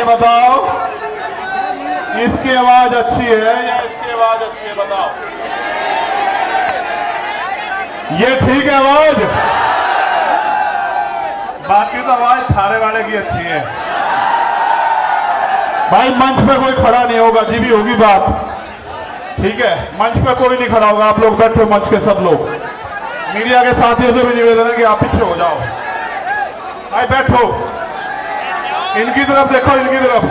बताओ, इसकी आवाज अच्छी है या इसकी आवाज अच्छी है? बताओ, ये ठीक है आवाज? बाकी तो आवाज थारे वाले की अच्छी है। भाई मंच पे कोई खड़ा नहीं होगा, जी भी होगी बात, ठीक है? मंच पे कोई नहीं खड़ा होगा, आप लोग बैठे हो मंच के सब लोग। मीडिया के साथियों से भी निवेदन है कि आप पीछे हो जाओ। भाई बैठो, इनकी तरफ देखो, इनकी तरफ।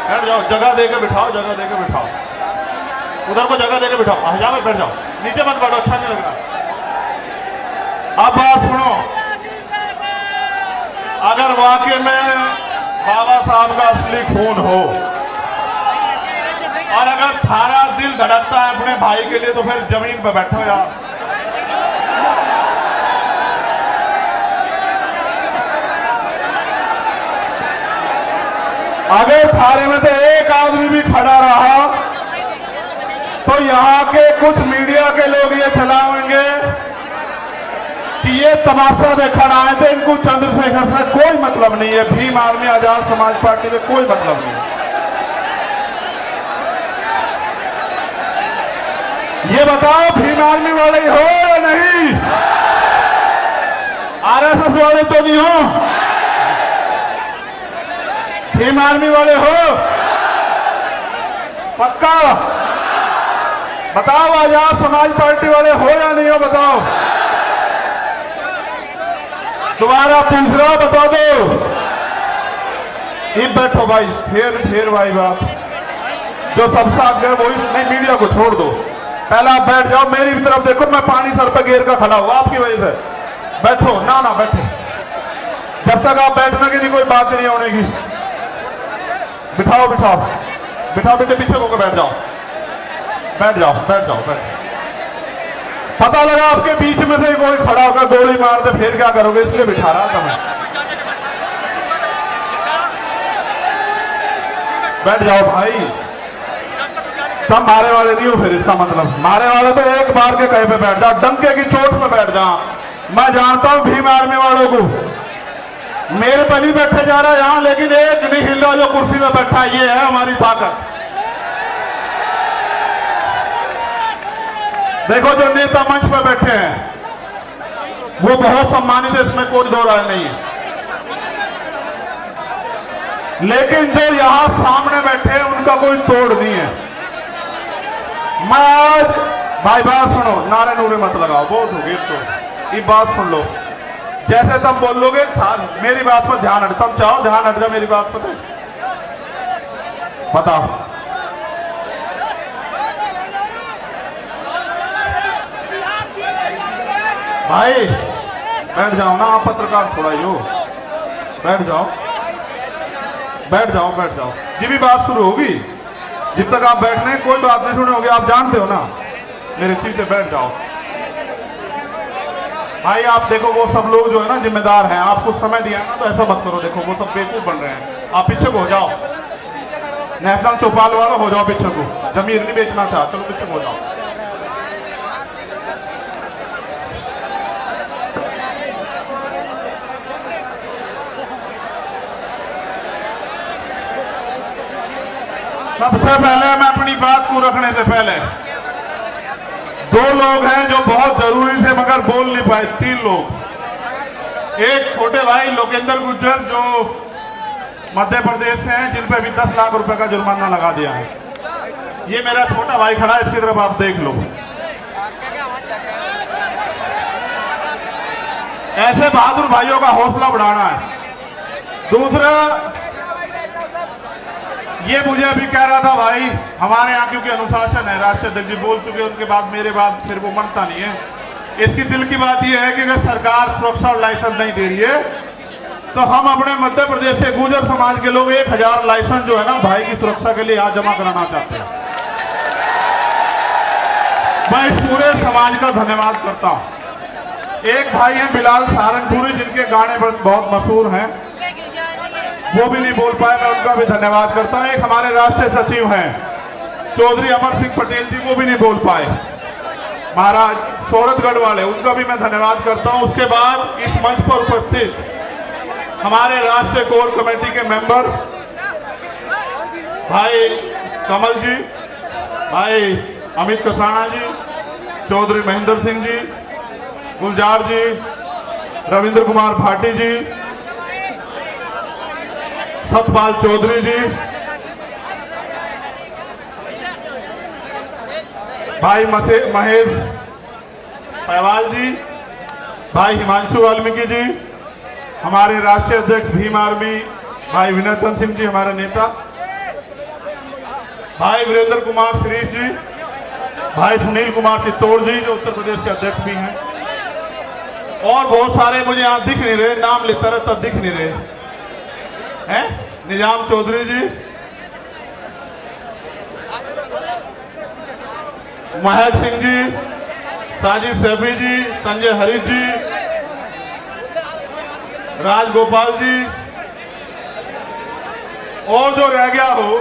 बैठ जाओ, जगह देके बिठाओ, जगह देके बिठाओ, उधर को जगह देके बिठाओ। हजाम में बैठ जाओ, नीचे मत बैठो, अच्छा नहीं लग रहा। अब बात सुनो, अगर वाकई में बाबा साहब का असली खून हो और अगर थारा दिल धड़कता है अपने भाई के लिए, तो फिर जमीन पर बैठो यार। अगर थारे में से एक आदमी भी खड़ा रहा तो यहां के कुछ मीडिया के लोग ये चलाएंगे कि ये तमाशा देखकर आए थे, इनको चंद्रशेखर से कोई मतलब नहीं है, भीम आर्मी आजाद समाज पार्टी से कोई मतलब नहीं। ये बताओ, भीम आर्मी वाले हो या नहीं? आरएसएस वाले तो नहीं हो? भीम आर्मी वाले हो पक्का? बताओ, आजाद समाज पार्टी वाले हो या नहीं हो? बताओ, दोबारा पूछ रहा, बता दो। ये बैठो भाई, फिर भाई बात जो सबसे आगे वही नहीं, मीडिया को छोड़ दो, पहले आप बैठ जाओ, मेरी भी तरफ देखो, मैं पानी सर पे घेर का खड़ा हुआ आपकी वजह से। बैठो ना बैठो, जब तक आप बैठने की नहीं कोई बात नहीं होने की। बिठाओ बिठाओ बिठाओ, बेटे पीछे होकर बैठ जाओ, बैठ जाओ, बैठ जाओ, बैठ। पता लगा आपके बीच में से कोई खड़ा होकर गोली मार दे, फिर क्या करोगे? इसलिए बिठा रहा था मैं। बैठ जाओ भाई, सब मारे वाले नहीं हो, फिर इसका मतलब मारे वाले तो एक बार के कहीं पे बैठ जाओ, डंके की चोट पे बैठ जाओ। मैं जानता हूं भीम आर्मी वालों को, मेरे पर नहीं बैठे जा रहा यहां, लेकिन एक नहीं हिल रहा जो कुर्सी में बैठा, ये है हमारी ताकत। देखो जो नेता मंच पर बैठे हैं वो बहुत सम्मानित है, इसमें कोई दो राय नहीं है, लेकिन जो यहां सामने बैठे हैं उनका कोई तोड़ नहीं है। मैं आज भाई बात सुनो, नारे नूरे मत लगाओ, बहुत हो गई तो ये बात सुन लो। जैसे तुम बोलोगे मेरी बात पर ध्यान हट, तुम चाहो ध्यान हट जाओ मेरी बात पर, बताओ। भाई बैठ जाओ ना, आप पत्रकार थोड़ा ही हो, बैठ जाओ, बैठ जाओ, बैठ जाओ। जी भी बात शुरू होगी, जब तक आप बैठने कोई बात नहीं सुने होगी, आप जानते हो ना मेरी चीज से। बैठ जाओ भाई, आप देखो वो सब लोग जो है ना जिम्मेदार हैं, आपको समय दिया ना, तो ऐसा मत करो। देखो वो सब बेवकूफ बन रहे हैं, आप पीछे को हो जाओ। नेशनल चौपाल वाला हो जाओ पीछे को, जमीन नहीं बेचना चाह, चलो पीछे को हो जाओ। सबसे पहले मैं अपनी बात को रखने से पहले, दो लोग हैं जो बहुत जरूरी थे मगर बोल नहीं पाए, तीन लोग। एक छोटे भाई लोकेंद्र गुर्जर जो मध्य प्रदेश से हैं, जिन पे भी 10 लाख रुपए का जुर्माना लगा दिया है। ये मेरा छोटा भाई खड़ा है, इसकी तरफ आप देख लो। ऐसे बहादुर भाइयों का हौसला बढ़ाना है। दूसरा, ये मुझे अभी कह रहा था भाई, हमारे यहाँ क्योंकि अनुशासन है, राष्ट्रीय अध्यक्ष जी बोल चुके, उनके बाद मेरे बाद फिर वो मनता नहीं है। इसकी दिल की बात यह है कि अगर सरकार सुरक्षा और लाइसेंस नहीं दे रही है तो हम अपने मध्य प्रदेश के गुर्जर समाज के लोग 1000 लाइसेंस जो है ना भाई की सुरक्षा के लिए आज जमा कराना चाहते हैं। मैं इस पूरे समाज का धन्यवाद करता हूं। एक भाई हैं बिलाल सहारनपुरी, जिनके गाने बहुत मशहूर हैं, वो भी नहीं बोल पाए, मैं उनका भी धन्यवाद करता हूं। एक हमारे राष्ट्रीय सचिव हैं चौधरी अमर सिंह पटेल जी, वो भी नहीं बोल पाए। महाराज सोरठगढ़ वाले, उनका भी मैं धन्यवाद करता हूं। उसके बाद इस मंच पर उपस्थित हमारे राष्ट्रीय कोर कमेटी के मेंबर भाई कमल जी, भाई अमित कसाना जी, चौधरी महेंद्र सिंह जी, गुलजार जी, रविंद्र कुमार भाटी जी, सतपाल चौधरी जी, भाई महेश सहवाल जी, भाई हिमांशु वाल्मीकि जी, हमारे राष्ट्रीय अध्यक्ष भीम आर्मी भाई विनोदन सिंह जी, हमारे नेता, भाई वीरेंद्र कुमार श्रीश जी, भाई सुनील कुमार चित्तौड़ जी जो उत्तर प्रदेश के अध्यक्ष भी हैं, और बहुत सारे मुझे यहां दिख नहीं रहे, नाम लेता रहता दिख नहीं रहे हैं, निजाम चौधरी जी, महक सिंह जी, साजिद सैफी जी, संजय हरीश जी, राजगोपाल जी, और जो रह गया हो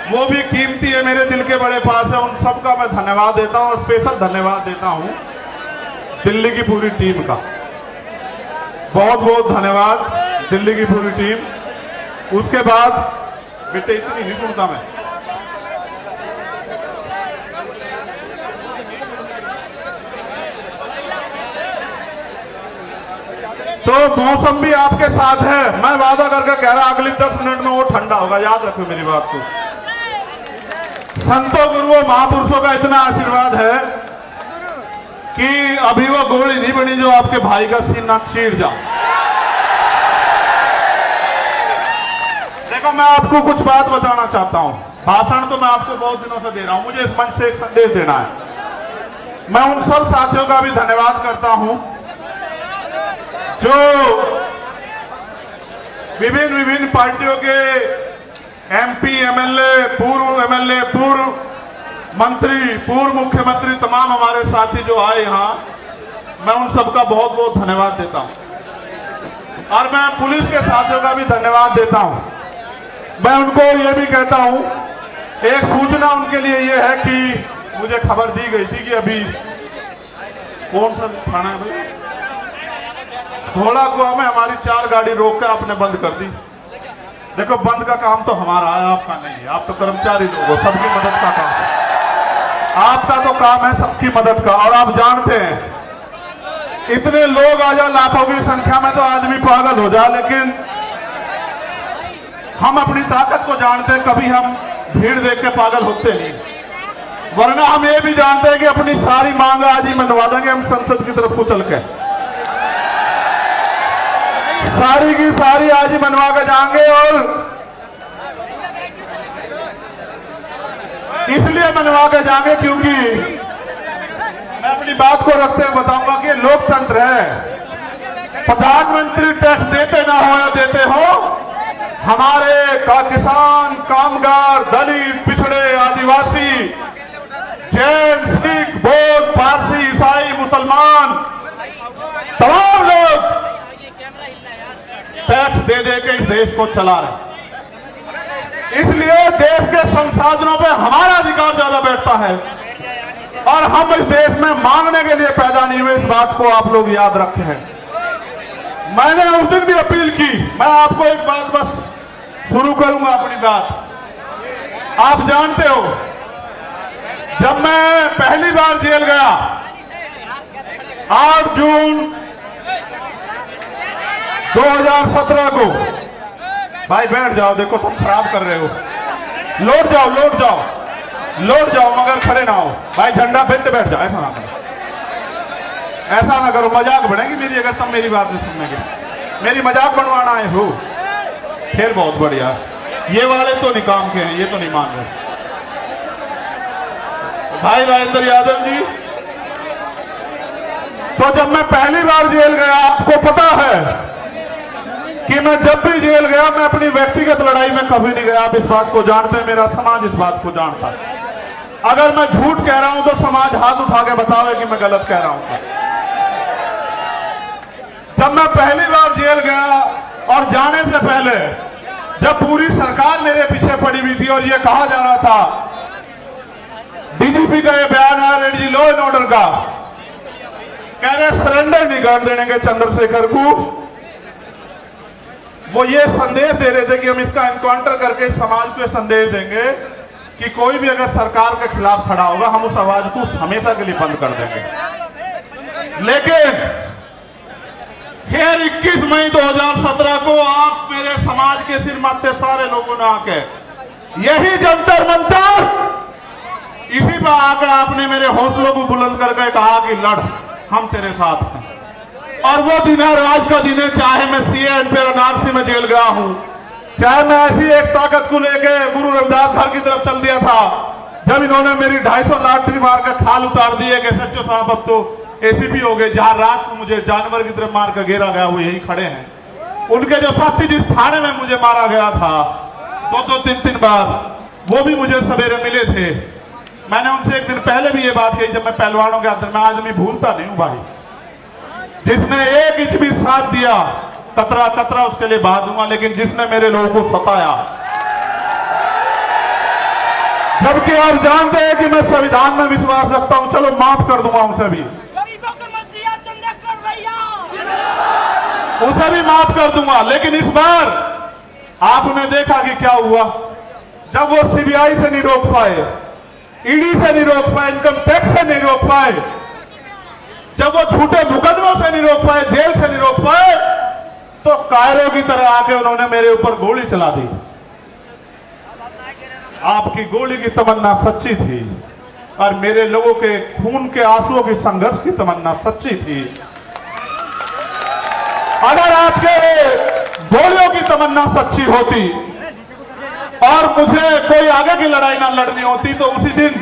वो भी कीमती है, मेरे दिल के बड़े पास है। उन सबका मैं धन्यवाद देता हूं और स्पेशल धन्यवाद देता हूं दिल्ली की पूरी टीम का। बहुत बहुत धन्यवाद दिल्ली की पूरी टीम। उसके बाद बेटे इतनी नहीं सुनता मैं, तो मौसम भी आपके साथ है। मैं वादा करके कह रहा अगली 10 मिनट में वो ठंडा होगा, याद रखो मेरी बात को। संतों गुरुओं महापुरुषों का इतना आशीर्वाद है कि अभी वो गोली नहीं बनी जो आपके भाई का सीना चीर जा। देखो मैं आपको कुछ बात बताना चाहता हूं, भाषण तो मैं आपको बहुत दिनों से दे रहा हूं, मुझे इस मंच से एक संदेश देना है। मैं उन सब साथियों का भी धन्यवाद करता हूं जो विभिन्न पार्टियों के एमपी, एमएलए, पूर्व मंत्री, पूर्व मुख्यमंत्री, तमाम हमारे साथी जो आए यहां, मैं उन सबका बहुत बहुत धन्यवाद देता हूं। और मैं पुलिस के साथियों का भी धन्यवाद देता हूं। मैं उनको ये भी कहता हूं, एक सूचना उनके लिए ये है कि मुझे खबर दी गई थी कि अभी कौन सा थाना है भाई, घोड़ा कुआ में हमारी 4 गाड़ी रोक के आपने बंद कर दी। देखो बंद का काम तो हमारा है, आपका नहीं है, आप तो कर्मचारी लोग हो, सबकी मदद का काम है। आपका तो काम है सबकी मदद का। और आप जानते हैं इतने लोग आ जाए लाखों की संख्या में तो आदमी पागल हो जाए, लेकिन हम अपनी ताकत को जानते हैं, कभी हम भीड़ देख के पागल होते नहीं। वरना हम ये भी जानते हैं कि अपनी सारी मांग आज ही मनवा देंगे हम संसद की तरफ को चल के, सारी की सारी आज ही मनवा के जाएंगे। और इसलिए मनवा के जाएंगे क्योंकि मैं अपनी बात को रखते हुए बताऊंगा कि लोकतंत्र है। प्रधानमंत्री टैक्स देते ना हो या देते हो, हमारे किसान, कामगार, दलित, पिछड़े, आदिवासी, जैन, सिख, बौद्ध, पारसी, ईसाई, मुसलमान, तमाम लोग टैक्स दे दे के इस देश को चला रहे। इसलिए देश के संसाधनों पे हमारा अधिकार ज्यादा बैठता है और हम इस देश में मांगने के लिए पैदा नहीं हुए, इस बात को आप लोग याद रखे हैं। मैंने उस दिन भी अपील की, मैं आपको एक बात बस शुरू करूंगा अपनी बात। आप जानते हो जब मैं पहली बार जेल गया 8 जून 2017 को, भाई बैठ जाओ, देखो तुम खराब कर रहे हो, लौट जाओ मगर खड़े ना हो। भाई झंडा फेंकते बैठ जाओ, ऐसा ना करो, मजाक बनेगी मेरी अगर तुम मेरी बात नहीं सुनोगे। मेरी मजाक बनवाना आए हो फिर बहुत बढ़िया, ये वाले तो नहीं काम के हैं, ये तो नहीं मान रहे। भाई राजेंद्र यादव जी, तो जब मैं पहली बार जेल गया, आपको पता है कि मैं जब भी जेल गया मैं अपनी व्यक्तिगत लड़ाई में कभी नहीं गया। आप इस बात को जानते हैं, मेरा समाज इस बात को जानता है। अगर मैं झूठ कह रहा हूं तो समाज हाथ उठा के बतावे कि मैं गलत कह रहा हूं। जब मैं पहली बार जेल गया और जाने से पहले जब पूरी सरकार मेरे पीछे पड़ी हुई थी और ये कहा जा रहा था डीजीपी का ये बयान है रेडी लॉ एंड ऑर्डर का, कह रहे सरेंडर नहीं कर देंगे चंद्रशेखर को। वो ये संदेश दे रहे थे कि हम इसका एनकाउंटर करके समाज को संदेश देंगे कि कोई भी अगर सरकार के खिलाफ खड़ा होगा हम उस आवाज को हमेशा के लिए बंद कर देंगे। लेकिन फिर 21 मई 2017 को आप मेरे समाज के सिर माथे सारे लोगों ने आके यही जंतर मंतर, इसी पर आकर आपने मेरे हौसलों को बुलंद करके कहा कि लड़, हम तेरे साथ हैं। और वो दिन है, आज का दिन है, चाहे मैं सीए एनपीआर एनआरसी में जेल गया हूं, चाहे मैं ऐसी एक ताकत को लेके गुरु रविदास घर की तरफ चल दिया था जब इन्होंने मेरी 250 लाठी मार कर खाल उतार दिए कि सच्चो साहब अब तो एसीपी हो गए, जहां रात को मुझे जानवर की तरफ मार कर घेरा गया, वो यही खड़े हैं। उनके जो साथी जिस थाने में मुझे मारा गया था 2-2, 3-3 बार, वो भी मुझे सवेरे मिले थे। मैंने उनसे एक दिन पहले भी ये बात कही, जब मैं पहलवानों के अंदर, मैं आदमी भूलता नहीं हूं भाई, जिसने एक इंच भी साथ दिया कतरा कतरा उसके लिए बहा दूंगा, लेकिन जिसने मेरे लोगों को सताया, जबकि आप जानते हैं कि मैं संविधान में विश्वास रखता हूं, चलो माफ कर दूंगा उसे भी, उसे भी माफ कर दूंगा। लेकिन इस बार आपने देखा कि क्या हुआ, जब वो सीबीआई से नहीं रोक पाए, ईडी से नहीं रोक पाए, इनकम टैक्स से नहीं रोक पाए, जब वो झूठे मुकदमों से नहीं रोक पाए, जेल से नहीं रोक पाए, तो कायरों की तरह आके उन्होंने मेरे ऊपर गोली चला दी। आपकी गोली की तमन्ना सच्ची थी और मेरे लोगों के खून के आंसुओं की संघर्ष की तमन्ना सच्ची थी। अगर आपके गोलियों की तमन्ना सच्ची होती और मुझे कोई आगे की लड़ाई ना लड़नी होती, तो उसी दिन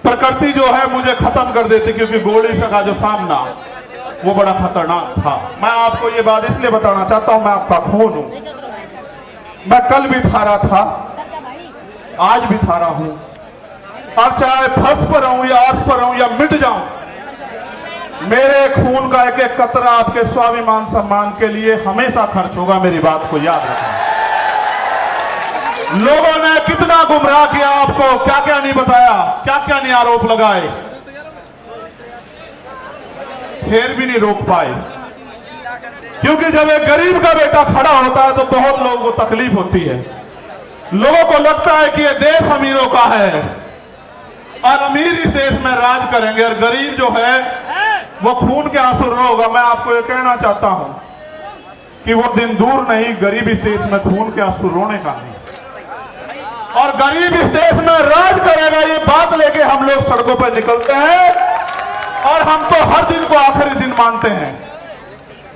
प्रकृति जो है मुझे खत्म कर देती, क्योंकि गोली का जो सामना वो बड़ा खतरनाक था। मैं आपको ये बात इसलिए बताना चाहता हूं, मैं आपका खून हूं, मैं कल भी थारा था, आज भी थारा हूं, और चाहे फर्श पर रहूं या अर्श पर रहूं या मिट जाऊं, मेरे खून का एक एक कतरा आपके स्वाभिमान सम्मान के लिए हमेशा खर्च होगा। मेरी बात को याद रखना। लोगों ने कितना गुमराह किया आपको, क्या क्या नहीं बताया, क्या क्या नहीं आरोप लगाए, फिर भी नहीं रोक पाए। क्योंकि जब एक गरीब का बेटा खड़ा होता है तो बहुत लोगों को तकलीफ होती है। लोगों को लगता है कि ये देश अमीरों का है और अमीर इस देश में राज करेंगे और गरीब जो है वो खून के आंसू रोगा। मैं आपको ये कहना चाहता हूं कि वो दिन दूर नहीं, गरीब इस देश में खून के आंसू रोने का नहीं, और गरीब इस देश में राज करेगा, ये बात लेके हम लोग सड़कों पर निकलते हैं और हम तो हर दिन को आखिरी दिन मानते हैं।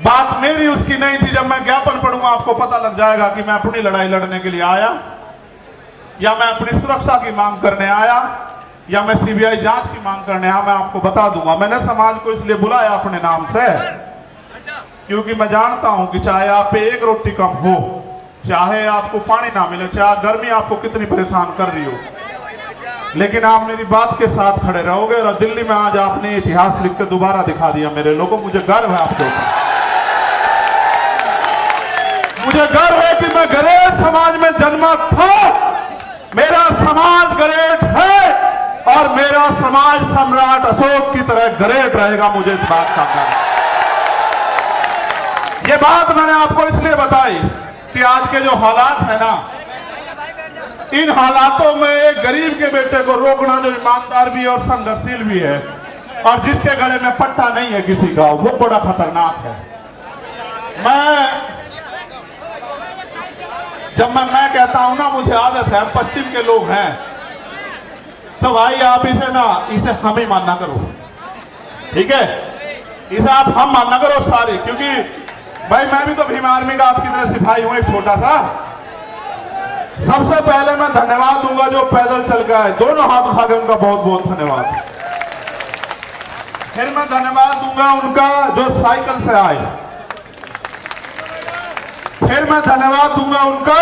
बात मेरी उसकी नहीं थी। जब मैं ज्ञापन पढ़ूंगा आपको पता लग जाएगा कि मैं अपनी लड़ाई लड़ने के लिए आया या मैं अपनी सुरक्षा की मांग करने आया या मैं सीबीआई जांच की मांग करने आया। मैं आपको बता दूंगा, मैंने समाज को इसलिए बुलाया अपने नाम से क्योंकि मैं जानता हूं कि चाहे आप पे एक रोटी कम हो, चाहे आपको पानी ना मिले, चाहे गर्मी आपको कितनी परेशान कर रही हो, लेकिन आप मेरी बात के साथ खड़े रहोगे। और दिल्ली में आज आपने इतिहास लिख के दोबारा दिखा दिया मेरे लोगों, मुझे गर्व है आपके ऊपर। मुझे गर्व है कि मैं गरेट समाज में जन्मा था, मेरा समाज गरेट है और मेरा समाज सम्राट अशोक की तरह गरेट रहेगा। मुझे इस बात का गर्व है। ये बात मैंने आपको इसलिए बताई कि आज के जो हालात है ना, इन हालातों में एक गरीब के बेटे को रोकना जो ईमानदार भी है और संघर्षशील भी है और जिसके गले में पट्टा नहीं है किसी का, वो बड़ा खतरनाक है। जब मैं कहता हूं ना, मुझे आदत है, पश्चिम के लोग हैं, तो भाई आप इसे हम ही मानना करो, ठीक है? इसे आप हम मानना करो सारी, क्योंकि भाई मैं भी तो भीम आर्मी का आपकी तरह सिपाही हूं, एक छोटा सा। सबसे पहले मैं धन्यवाद दूंगा जो पैदल चल के आए, दोनों हाथ उठा के उनका बहुत बहुत धन्यवाद। फिर मैं धन्यवाद दूंगा उनका जो साइकिल से आए, फिर मैं धन्यवाद दूंगा उनका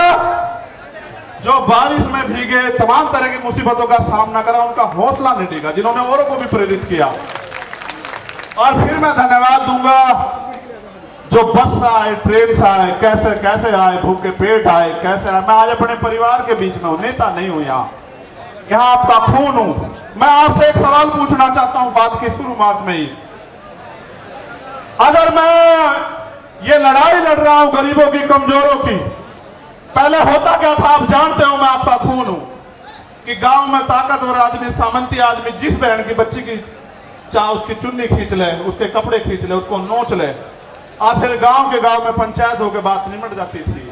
जो बारिश में भीगे, तमाम तरह की मुसीबतों का सामना करा, उनका हौसला नहीं डिगा, जिन्होंने औरों को भी प्रेरित किया। और फिर मैं धन्यवाद दूंगा जो बस से आए, ट्रेन से आए, कैसे कैसे आए, भूखे पेट आए, कैसे आए। मैं आज अपने परिवार के बीच में हूं, नेता नहीं हूं, यहाँ आपका खून हूं। मैं आपसे एक सवाल पूछना चाहता हूं बात की शुरुआत में ही। अगर मैं ये लड़ाई लड़ रहा हूं गरीबों की, कमजोरों की, पहले होता क्या था आप जानते हो, मैं आपका खून हूं कि गांव में ताकतवर आदमी, सामंती आदमी जिस बहन की बच्ची की चाहे उसकी चुन्नी खींच ले, उसके कपड़े खींच ले, उसको नोच ले, और फिर गांव के गांव में पंचायत होकर बात निमट जाती थी।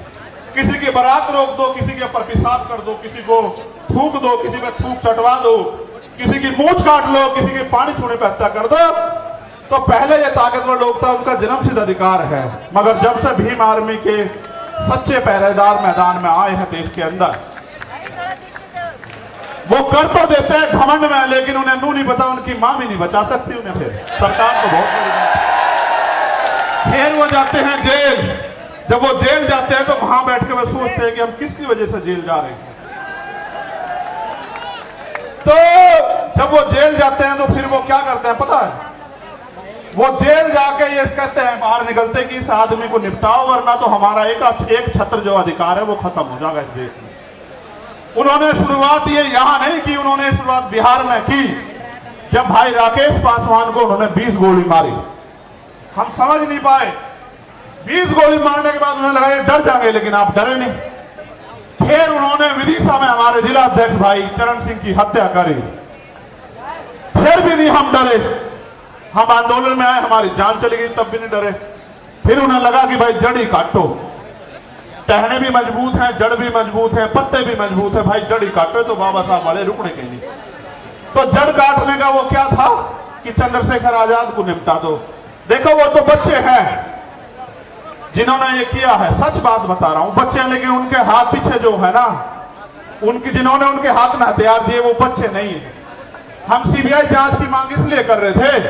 किसी की बारात रोक दो, किसी के ऊपर पेशाब कर दो, किसी को थूक दो, किसी पे थूक चटवा दो, किसी की मूंछ काट लो, किसी के पानी छूने पे हत्या कर दो। तो पहले ये ताकतवर लोग था, उनका जन्मसिद्ध अधिकार है। मगर जब से भीम आर्मी के सच्चे पहरेदार मैदान में आए हैं देश के अंदर, वो कर तो देते हैं घमंड में, लेकिन उन्हें नू नहीं पता, उनकी मां भी नहीं बचा सकती उन्हें। फिर सरकार तो बहुत बड़ी बात। फिर वो जाते हैं जेल। जब वो जेल जाते हैं तो वहां बैठ के वो सोचते हैं कि हम किसकी वजह से जेल जा रहे हैं। तो जब वो जेल जाते हैं तो फिर वो क्या करते हैं पता है? वो जेल जाके ये कहते हैं बाहर निकलते कि इस आदमी को निपटाओ, वरना तो हमारा एक छत्र जो अधिकार है वो खत्म हो जाएगा इस देश में। उन्होंने शुरुआत ये यहां नहीं की, उन्होंने शुरुआत बिहार में की। जब भाई राकेश पासवान को उन्होंने 20 गोली मारी, हम समझ नहीं पाए। 20 गोली मारने के बाद उन्हें लगा ये डर जाएंगे, लेकिन आप डरे नहीं। फिर उन्होंने विदिशा में हमारे जिला अध्यक्ष भाई चरण सिंह की हत्या करी, फिर भी नहीं हम डरे। हम आंदोलन में आए, हमारी जान चली गई, तब भी नहीं डरे। फिर उन्हें लगा कि भाई जड़ ही काटो, टहने भी मजबूत हैं, जड़ भी मजबूत है, पत्ते भी मजबूत है, भाई जड़ ही काटो। तो बाबा साहब वाले रुकने के लिए, तो जड़ काटने का वो क्या था कि चंद्रशेखर आजाद को निपटा दो। देखो वो तो बच्चे हैं जिन्होंने ये किया है, सच बात बता रहा हूं, बच्चे हैं, लेकिन उनके हाथ पीछे जो है ना, उनकी जिन्होंने उनके हाथ में हथियार दिए वो बच्चे नहीं है। हम सीबीआई जांच की मांग इसलिए कर रहे थे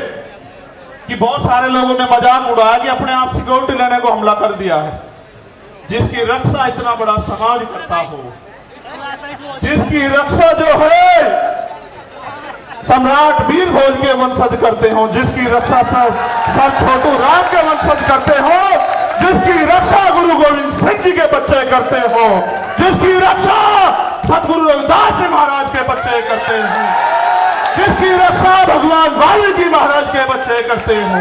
कि बहुत सारे लोगों ने मजाक उड़ाया कि अपने आप सिक्योरिटी लेने को हमला कर दिया है। जिसकी रक्षा इतना बड़ा समाज करता हो, जिसकी रक्षा जो है सम्राट वीर भोज के वंशज करते हो, जिसकी रक्षा सब छोटू राम के वंशज करते हो, जिसकी रक्षा गुरु गोविंद सिंह जी के बच्चे करते हो, जिसकी रक्षा सदगुरु रविदास जी महाराज के बच्चे करते हो, जिसकी रक्षा भगवान वाल्मीकि महाराज के बच्चे करते हो,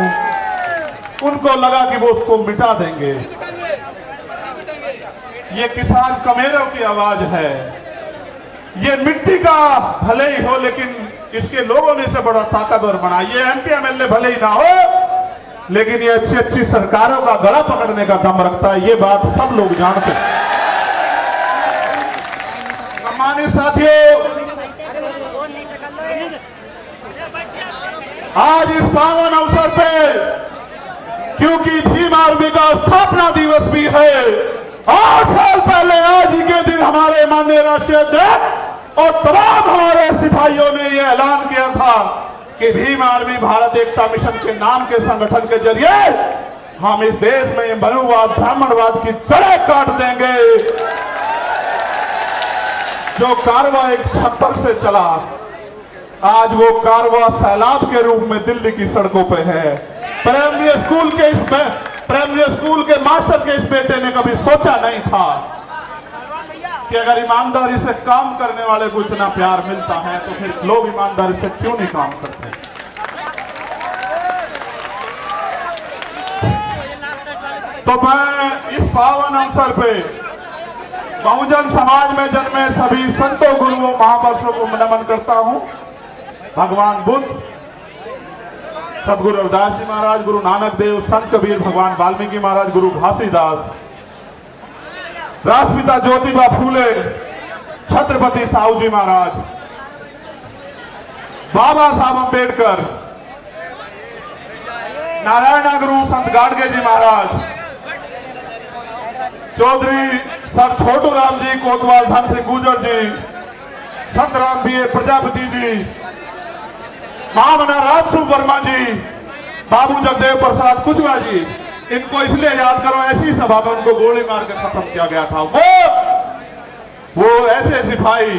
उनको लगा कि वो उसको मिटा देंगे। ये किसान कमेरों की आवाज है। ये मिट्टी का भले ही हो, लेकिन इसके लोगों ने इसे बड़ा ताकतवर बना। ये एमपी एमएलए भले ही ना हो, लेकिन ये अच्छी अच्छी सरकारों का गला पकड़ने का दम रखता है। ये बात सब लोग जानते हैं। सम्मानित साथियों, आज इस पावन अवसर पे, क्योंकि भीम आर्मी का स्थापना दिवस भी है, 8 साल पहले आज ही के दिन हमारे माननीय राष्ट्रीय अध्यक्ष और तमाम हमारे सिपाहियों ने यह ऐलान किया था कि भीम आर्मी भारत एकता मिशन के नाम के संगठन के जरिए हम इस देश में मनुवाद, ब्राह्मणवाद की जड़ें काट देंगे। जो कारवा एक छप्पर से चला, आज वो कारवा सैलाब के रूप में दिल्ली की सड़कों पे है। प्राइमरी स्कूल के मास्टर के इस बेटे ने कभी सोचा नहीं था कि अगर ईमानदारी से काम करने वाले को इतना प्यार मिलता है तो फिर लोग ईमानदारी से क्यों नहीं काम करते। तो मैं इस पावन अवसर पे बहुजन समाज में जन्मे सभी संतों, गुरुओं, महापुरुषों को नमन करता हूं। भगवान बुद्ध, सदगुरु रविदास जी महाराज, गुरु नानक देव, संत कबीर, भगवान वाल्मीकि महाराज, गुरु घासीदास, राष्ट्रपिता ज्योतिबा फूले, छत्रपति साहू जी महाराज, बाबा साहब अंबेडकर, नारायण गुरु संत गाडगे जी महाराज, चौधरी सर छोटू राम जी, कोतवाल धन सिंह गुर्जर जी, संत राम बी प्रजापति जी, महामना राजसू वर्मा जी, बाबू जगदेव प्रसाद कुशवाहा जी, इनको इसलिए याद करो, ऐसी सभा में उनको गोली मार के खत्म किया गया था। वो ऐसे सिपाही,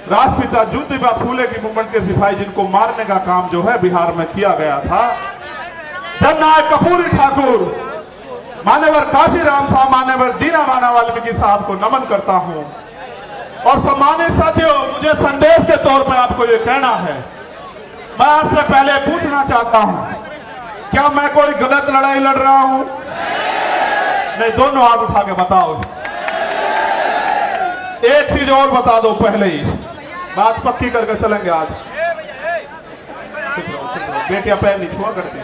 राष्ट्रपिता ज्योतिबा फूले की मूवमेंट के सिपाही, जिनको मारने का काम जो है बिहार में किया गया था। जननायक कपूरी ठाकुर, मान्यवर काशीराम साहब, मान्यवर दीना माना वाल्मीकि साहब को नमन करता हूं। और सम्मानित साथियों, मुझे संदेश के तौर पर आपको ये कहना है, मैं आपसे पहले पूछना चाहता हूं, क्या मैं कोई गलत लड़ाई लड़ रहा हूं? नहीं, दोनों हाथ उठा के बताओ। एक चीज और बता दो पहले ही, बात पक्की करके चलेंगे आज। बेटियां पैर नहीं छुआ करती,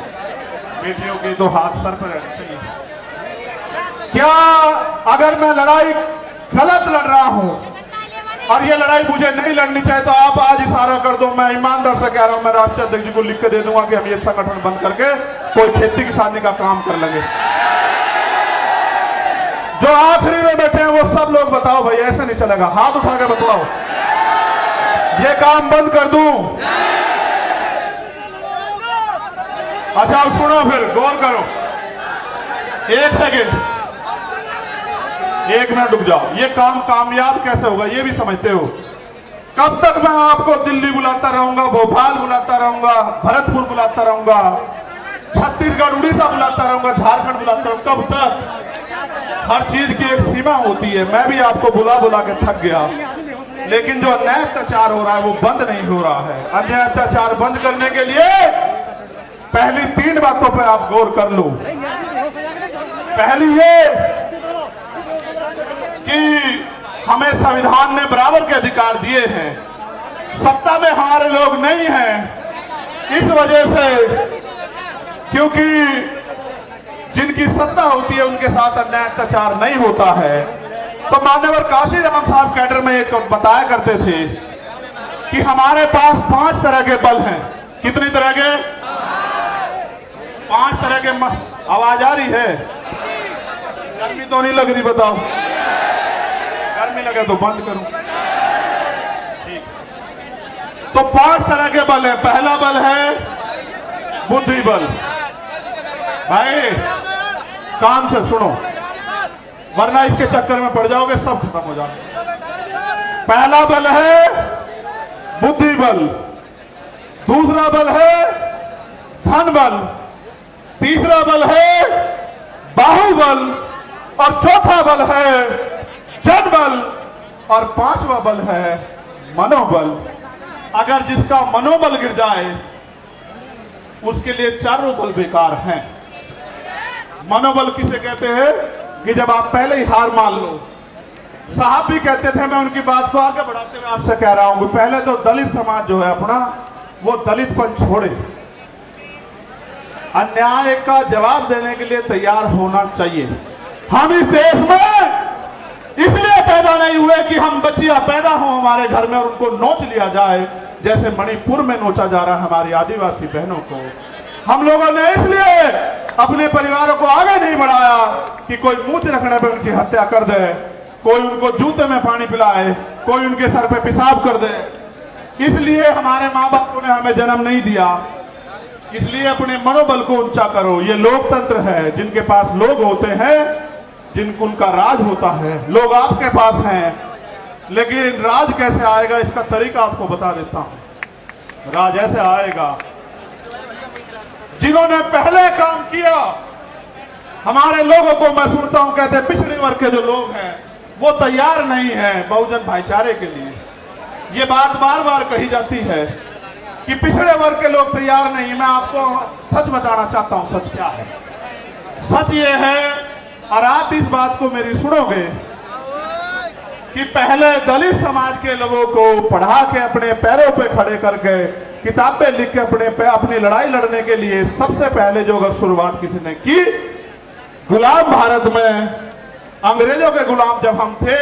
बेटियों के तो हाथ सर पर रहने चाहिए। क्या अगर मैं लड़ाई गलत लड़ रहा हूं और ये लड़ाई मुझे नहीं लड़नी चाहिए, तो आप आज इशारा कर दो, मैं ईमानदार से कह रहा हूं, मैं राष्ट्रीय अध्यक्ष जी को लिख के दे दूंगा कि हम ये संगठन बंद करके कोई खेती किसानी का काम कर लेंगे। जो आखिरी में बैठे हैं वो सब लोग बताओ भाई, ऐसे नहीं चलेगा, हाथ उठा के बताओ, ये काम बंद कर दूं? अच्छा अब सुनो, फिर गौर करो, एक सेकेंड, एक मिनट रुक जाओ। ये काम कामयाब कैसे होगा ये भी समझते हो? कब तक मैं आपको दिल्ली बुलाता रहूंगा, भोपाल बुलाता रहूंगा, भरतपुर बुलाता रहूंगा, छत्तीसगढ़ उड़ीसा बुलाता रहूंगा, झारखंड बुलाता रहूंगा? कब तक? हर चीज की एक सीमा होती है। मैं भी आपको बुला बुला के थक गया, लेकिन जो अन्याय अत्याचार हो रहा है वो बंद नहीं हो रहा है। अन्याय अत्याचार बंद करने के लिए पहली 3 बातों पर आप गौर कर लो। पहली ये कि हमें संविधान ने बराबर के अधिकार दिए हैं, सत्ता में हमारे लोग नहीं हैं, इस वजह से, क्योंकि जिनकी सत्ता होती है उनके साथ अन्याय अत्याचार नहीं होता है। तो मान्यवर काशीराम साहब कैडर में एक बताया करते थे कि हमारे पास 5 तरह के बल हैं। कितनी तरह के? 5 तरह के। आवाज आ रही है? गर्मी तो नहीं लग रही? बताओ, गर्मी लगे तो बंद करूं। ठीक, तो 5 तरह के बल है। पहला बल है बुद्धि बल। भाई काम से सुनो, वरना इसके चक्कर में पड़ जाओगे, सब खत्म हो जाएगा। पहला बल है बुद्धि बल, दूसरा बल है धन बल, तीसरा बल है बाहुबल, और चौथा बल है जनबल, और 5वां बल है मनोबल। अगर जिसका मनोबल गिर जाए उसके लिए चारों बल बेकार हैं। मनोबल किसे कहते हैं? कि जब आप पहले ही हार मान लो। साहब भी कहते थे, मैं उनकी बात को आगे बढ़ाते हुए आपसे कह रहा हूं, पहले तो दलित समाज जो है अपना, वो दलितपन छोड़े, अन्याय का जवाब देने के लिए तैयार होना चाहिए। हम इस देश में इसलिए पैदा नहीं हुए कि हम बच्चियां पैदा हो हमारे घर में और उनको नोच लिया जाए, जैसे मणिपुर में नोचा जा रहा है हमारी आदिवासी बहनों को। हम लोगों ने इसलिए अपने परिवारों को आगे नहीं बढ़ाया कि कोई मुंह रखने पर उनकी हत्या कर दे, कोई उनको जूते में पानी पिलाए, कोई उनके सर पे पेशाब कर दे। इसलिए हमारे माँ बापों ने हमें जन्म नहीं दिया। इसलिए अपने मनोबल को ऊंचा करो। ये लोकतंत्र है, जिनके पास लोग होते हैं, जिनको उनका राज होता है। लोग आपके पास हैं, लेकिन राज कैसे आएगा इसका तरीका आपको बता देता हूं। राज ऐसे आएगा, जिन्होंने पहले काम किया। हमारे लोगों को मैं सुनता हूं, कहते पिछड़े वर्ग के जो लोग हैं वो तैयार नहीं है बहुजन भाईचारे के लिए। ये बात बार बार कही जाती है कि पिछड़े वर्ग के लोग तैयार नहीं। मैं आपको सच बताना चाहता हूं, सच क्या है। सच ये है, और आप इस बात को मेरी सुनोगे, कि पहले दलित समाज के लोगों को पढ़ा के अपने पैरों पे खड़े करके किताबें लिख के अपनी लड़ाई लड़ने के लिए सबसे पहले जो अगर शुरुआत किसी ने की, गुलाम भारत में अंग्रेजों के गुलाम जब हम थे,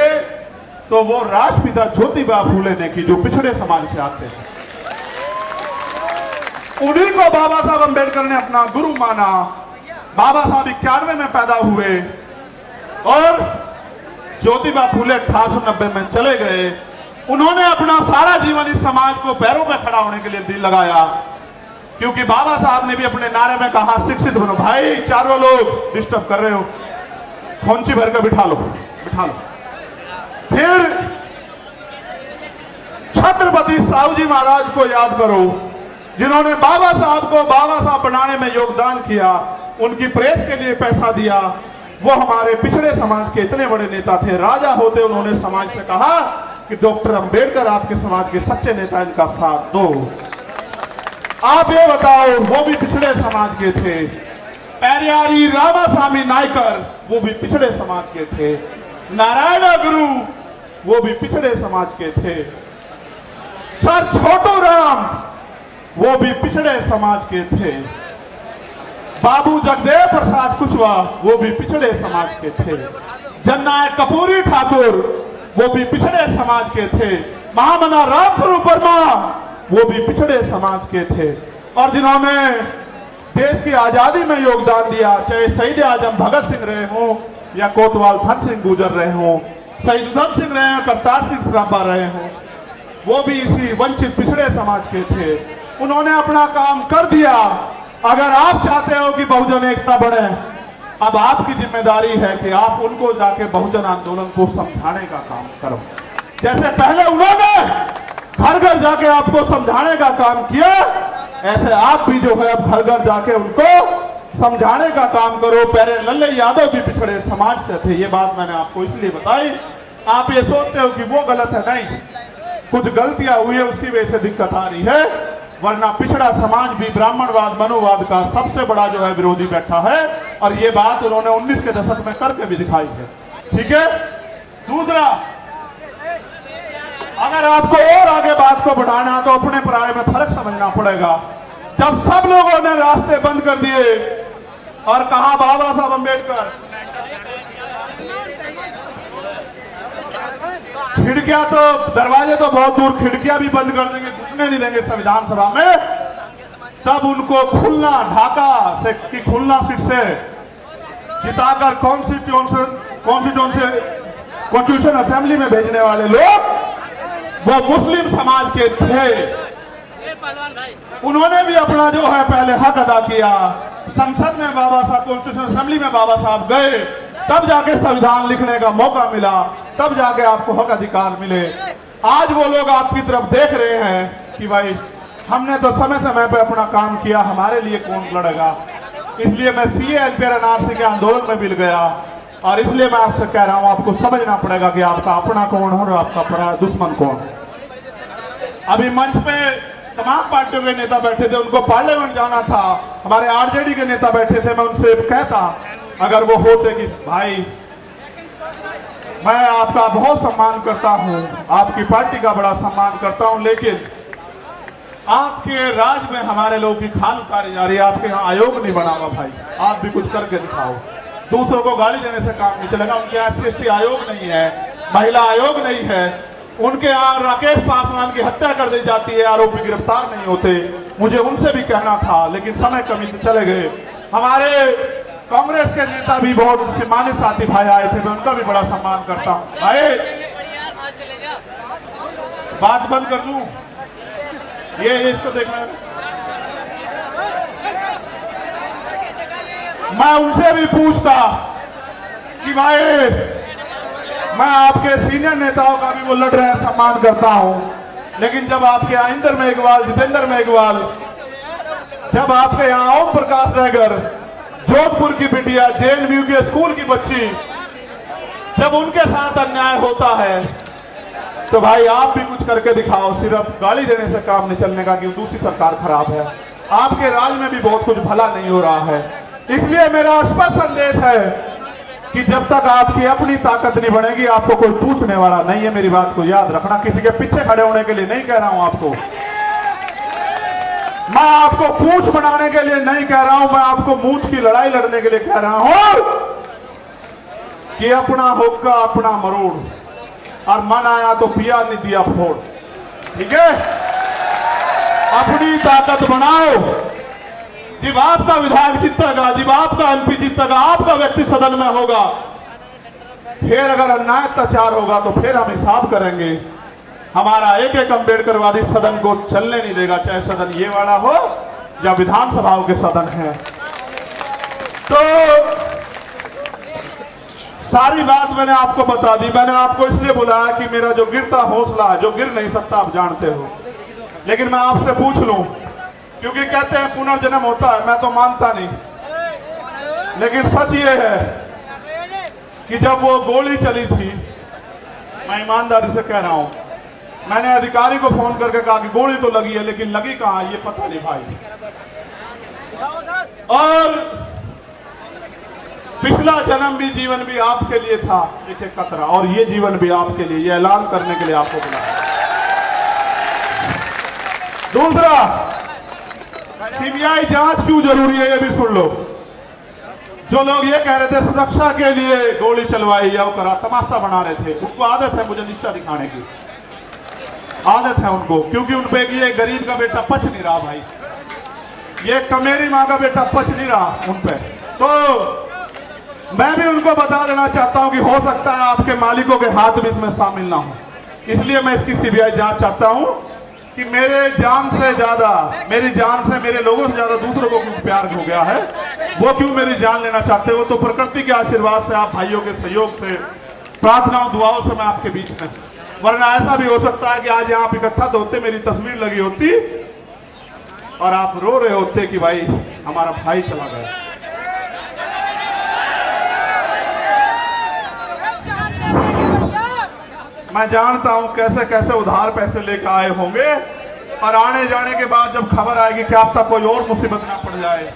तो वो राष्ट्रपिता ज्योतिबा फूले ने की, जो पिछड़े समाज से आते हैं। उन्हीं को बाबा साहब अम्बेडकर ने अपना गुरु माना। बाबा साहब 91 में पैदा हुए और ज्योतिबा फूले 1890 में चले गए। उन्होंने अपना सारा जीवन इस समाज को पैरों पर खड़ा होने के लिए दिल लगाया, क्योंकि बाबा साहब ने भी अपने नारे में कहा, शिक्षित बनो। भाई चारों लोग डिस्टर्ब कर रहे हो, खोंची भर कर बिठा लो, बिठा लो। फिर छत्रपति साहू जी महाराज को याद करो, जिन्होंने बाबा साहब को बाबा साहब बनाने में योगदान किया, उनकी प्रेस के लिए पैसा दिया। वो हमारे पिछड़े समाज के इतने बड़े नेता थे। राजा होते उन्होंने समाज से कहा कि डॉक्टर अंबेडकर आपके समाज के सच्चे नेता, इनका साथ दो। आप ये बताओ, वो भी पिछड़े समाज के थे। पेरियारी रामास्वामी नायकर, वो भी पिछड़े समाज के थे। नारायण गुरु, वो भी पिछड़े समाज के थे। सर छोटू राम, वो भी पिछड़े समाज के थे। बाबू जगदेव प्रसाद कुशवाहा, वो भी पिछड़े समाज के थे। जननायक कर्पूरी ठाकुर, वो भी पिछड़े समाज के थे। महामना रामस्वरूप वर्मा, वो भी पिछड़े समाज के थे। और जिन्होंने देश की आजादी में योगदान दिया, चाहे शहीद आजम भगत सिंह रहे हों या कोतवाल धन सिंह गुजर रहे हों, शहीद उधम सिंह रहे हों, करतार सिंह सराभा रहे हों, वो भी इसी वंचित पिछड़े समाज के थे। उन्होंने अपना काम कर दिया। अगर आप चाहते हो कि बहुजन एकता बढ़े, अब आपकी जिम्मेदारी है कि आप उनको जाके बहुजन आंदोलन को समझाने का काम करो। जैसे पहले उन्होंने घर घर जाके आपको समझाने का काम किया, ऐसे आप भी जो है अब घर घर जाके उनको समझाने का काम करो। पहले लल्ले यादव भी पिछड़े समाज से थे, ये बात मैंने आपको इसलिए बताई। आप ये सोचते हो कि वो गलत है, नहीं, कुछ गलतियां हुई है, उसकी वजह से दिक्कत आ रही है। वरना पिछड़ा समाज भी ब्राह्मणवाद मनुवाद का सबसे बड़ा जो है विरोधी बैठा है, और ये बात उन्होंने 19 के दशक में करके भी दिखाई है। ठीक है। दूसरा, अगर आपको और आगे बात को बढ़ाना तो अपने पराये में फर्क समझना पड़ेगा। जब सब लोगों ने रास्ते बंद कर दिए और कहा बाबा साहब अम्बेडकर, खिड़कियां तो, दरवाजे तो बहुत दूर, खिड़कियां भी बंद कर देंगे, घुसने नहीं देंगे संविधान सभा में, तब उनको खुलना ढाका से की खुलना सीट से जिताकर कॉन्स्टिट्यूशन असेंबली में भेजने वाले लोग वो मुस्लिम समाज के थे। उन्होंने भी अपना जो है पहले हक अदा किया। संसद में बाबा साहब, कॉन्स्टिट्यूशन असेंबली में बाबा साहब गए, तब जाके संविधान लिखने का मौका मिला, तब जाके आपको हक अधिकार मिले। आज वो लोग आपकी तरफ देख रहे हैं कि भाई हमने तो समय समय पे अपना काम किया, हमारे लिए कौन लड़ेगा। इसलिए मैं सीए एनपीआर एनआरसी के आंदोलन में मिल गया, और इसलिए मैं आपसे कह रहा हूं, आपको समझना पड़ेगा कि आपका अपना कौन है और आपका पराया दुश्मन कौन। अभी मंच पे तमाम पार्टियों के नेता बैठे थे, उनको पार्लियामेंट जाना था, हमारे आरजेडी के नेता बैठे थे। मैं उनसे कहता, अगर वो होते कि भाई मैं आपका बहुत सम्मान करता हूं, आपकी पार्टी का बड़ा सम्मान करता हूं, लेकिन आपके राज में हमारे लोगों की खाल उतारी जा रही है, आपके यहाँ आयोग नहीं बना हुआ, भाई आप भी कुछ करके दिखाओ। दूसरों को गाली देने से काम नहीं चलेगा। उनके यहाँ SC आयोग नहीं है, महिला आयोग नहीं है, उनके यहाँ राकेश पासवान की हत्या कर दी जाती है, आरोपी गिरफ्तार नहीं होते। मुझे उनसे भी कहना था, लेकिन समय कमी से चले गए। हमारे कांग्रेस के नेता भी बहुत सम्मानित साथी भाई आए थे, मैं उनका भी बड़ा सम्मान करता हूं। भाई बात बंद कर दूं, ये इसको देखना, मैं उनसे भी पूछता कि भाई मैं आपके सीनियर नेताओं का भी वो लड़ रहे हैं, सम्मान करता हूं, लेकिन जब आपके यहाँ इंद्र मेघवाल, जितेंद्र मेघवाल, जब आपके यहाँ ओम प्रकाश रायगर, जोधपुर की बिटिया, JNU के स्कूल की बच्ची, जब उनके साथ अन्याय होता है तो भाई आप भी कुछ करके दिखाओ। सिर्फ गाली देने से काम नहीं चलने का कि दूसरी सरकार खराब है। आपके राज में भी बहुत कुछ भला नहीं हो रहा है। इसलिए मेरा स्पष्ट संदेश है कि जब तक आपकी अपनी ताकत नहीं बनेगी, आपको कोई पूछने वाला नहीं है। मेरी बात को याद रखना, किसी के पीछे खड़े होने के लिए नहीं कह रहा हूं आपको, मैं आपको पूंछ बनाने के लिए नहीं कह रहा हूं, मैं आपको मूंछ की लड़ाई लड़ने के लिए कह रहा हूं कि अपना होगा अपना मरोड़, और मन आया तो पिया नहीं दिया फोड़। ठीक है, अपनी ताकत बनाओ। जब आपका विधायक जीतेगा, जब आपका MP जीतेगा, आपका व्यक्ति सदन में होगा, फिर अगर अन्याय अत्याचार होगा तो फिर हम हिसाब करेंगे। हमारा एक एक अम्बेडकरवादी सदन को चलने नहीं देगा, चाहे सदन ये वाला हो या विधानसभाओं के सदन है। तो सारी बात मैंने आपको बता दी। मैंने आपको इसलिए बुलाया कि मेरा जो गिरता हौसला है, जो गिर नहीं सकता, आप जानते हो, लेकिन मैं आपसे पूछ लूं, क्योंकि कहते हैं पुनर्जन्म होता है, मैं तो मानता नहीं, लेकिन सच ये है कि जब वो गोली चली थी मैं ईमानदारी से कह रहा हूं, मैंने अधिकारी को फोन करके कहा कि गोली तो लगी है, लेकिन लगी कहां ये पता नहीं भाई। और पिछला जन्म भी जीवन भी आपके लिए था एक एक कतरा, और ये जीवन भी आपके लिए, ये ऐलान करने के लिए आपको बुलाया। दूसरा, सीबीआई जांच क्यों जरूरी है ये भी सुन लो। जो लोग ये कह रहे थे सुरक्षा के लिए गोली चलवाई या करा, तमाशा बना रहे थे, उनको आदत है मुझे नीचा दिखाने की, आदत है उनको, क्योंकि उन पे ये गरीब का बेटा पच नहीं रहा भाई, ये कमेरी माँ का बेटा पच नहीं रहा उन पे। तो मैं भी उनको बता देना चाहता हूं कि हो सकता है आपके मालिकों के हाथ भी इसमें शामिल ना हो, इसलिए मैं इसकी सीबीआई जांच चाहता हूं कि मेरे जान से ज्यादा, मेरी जान से, मेरे लोगों से ज्यादा दूसरों को क्यों प्यार हो गया है, वो क्यों मेरी जान लेना चाहते हो। तो प्रकृति के आशीर्वाद से, आप भाइयों के सहयोग से, प्रार्थनाओं दुआओं से मैं आपके बीच में, वरना ऐसा भी हो सकता है कि आज यहाँ आप इकट्ठा तो होते, मेरी तस्वीर लगी होती और आप रो रहे होते कि भाई हमारा भाई चला गया। मैं जानता हूं कैसे कैसे उधार पैसे लेकर आए होंगे, और आने जाने के बाद जब खबर आएगी कि आप तक कोई और मुसीबत ना पड़ जाए,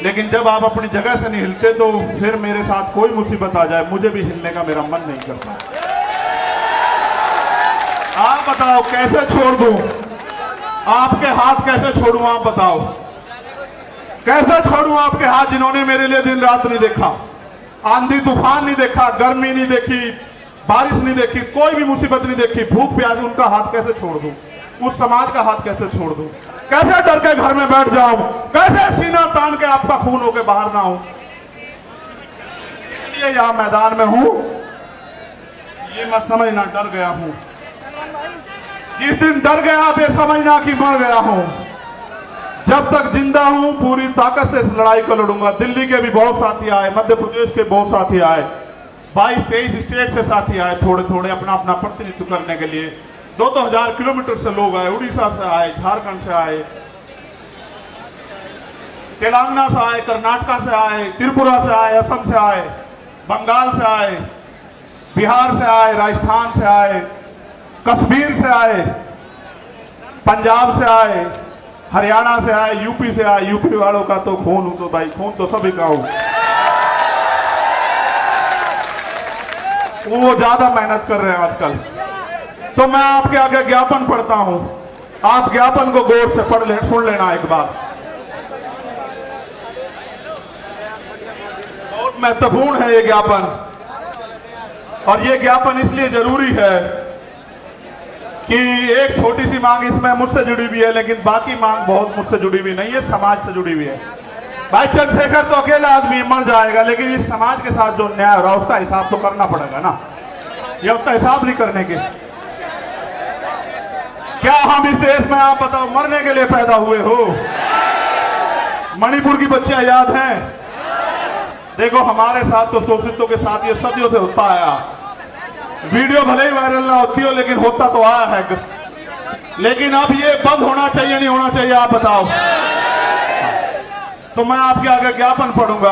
लेकिन जब आप अपनी जगह से नहीं हिलते तो फिर मेरे साथ कोई मुसीबत आ जाए मुझे भी हिलने का मेरा मन नहीं करता। आप बताओ कैसे छोड़ दूं, आपके हाथ कैसे छोड़ूं, आप बताओ कैसे छोड़ूं आपके हाथ, जिन्होंने मेरे लिए दिन रात नहीं देखा, आंधी तूफान नहीं देखा, गर्मी नहीं देखी, बारिश नहीं देखी, कोई भी मुसीबत नहीं देखी, भूख प्यास, उनका हाथ कैसे छोड़ दूं, उस समाज का हाथ कैसे छोड़ दूं, कैसे डर के घर में बैठ जाऊं, कैसे सीना तान के आपका खून होके बाहर ना हो। इसलिए यहां मैदान में हूं, ये मैं समझना डर गया हूं, जिस दिन डर गया आप ये समझना कि मर गया हूं। जब तक जिंदा हूं पूरी ताकत से इस लड़ाई को लड़ूंगा। दिल्ली के भी बहुत साथी आए, मध्य प्रदेश के बहुत साथी आए, 22-23 स्टेट से साथी आए, थोड़े थोड़े अपना अपना प्रतिनिधित्व करने के लिए। 2-2 हजार किलोमीटर से लोग आए, उड़ीसा से आए, झारखंड से आए, तेलंगाना से आए, कर्नाटका से आए, त्रिपुरा से आए, असम से आए, बंगाल से आए, बिहार से आए, राजस्थान से आए, कश्मीर से आए, पंजाब से आए, हरियाणा से आए, यूपी से आए। यूपी वालों का तो खून हूं तो भाई, खून तो सभी का हूं, वो ज्यादा मेहनत कर रहे हैं आजकल। तो मैं आपके आगे ज्ञापन पढ़ता हूं, आप ज्ञापन को गौर से पढ़ ले, सुन लेना एक बार, बहुत महत्वपूर्ण है ये ज्ञापन। और ये ज्ञापन इसलिए जरूरी है कि एक छोटी सी मांग इसमें मुझसे जुड़ी हुई है, लेकिन बाकी मांग बहुत मुझसे जुड़ी हुई नहीं है, समाज से जुड़ी हुई है। भाई चंद्रशेखर तो अकेला आदमी मर जाएगा, लेकिन इस समाज के साथ जो न्याय हो रहा है उसका हिसाब तो करना पड़ेगा ना, ये उसका हिसाब नहीं करने के। क्या हम इस देश में, आप बताओ, मरने के लिए पैदा हुए हो? मणिपुर की बच्चियां याद हैं? देखो हमारे साथ तो शोषितों के साथ ये सदियों से होता आया, वीडियो भले ही वायरल ना होती हो लेकिन होता तो आया है। लेकिन अब ये बंद होना चाहिए नहीं होना चाहिए, आप बताओ। तो मैं आपके आगे ज्ञापन पढ़ूंगा।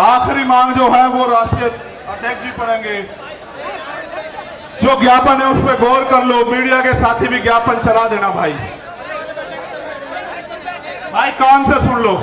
आखिरी मांग जो है वो राष्ट्रीय अध्यक्ष जी पढ़ेंगे। जो ज्ञापन है उस पर गौर कर लो, मीडिया के साथी भी ज्ञापन चला देना भाई, भाई कान से सुन लो।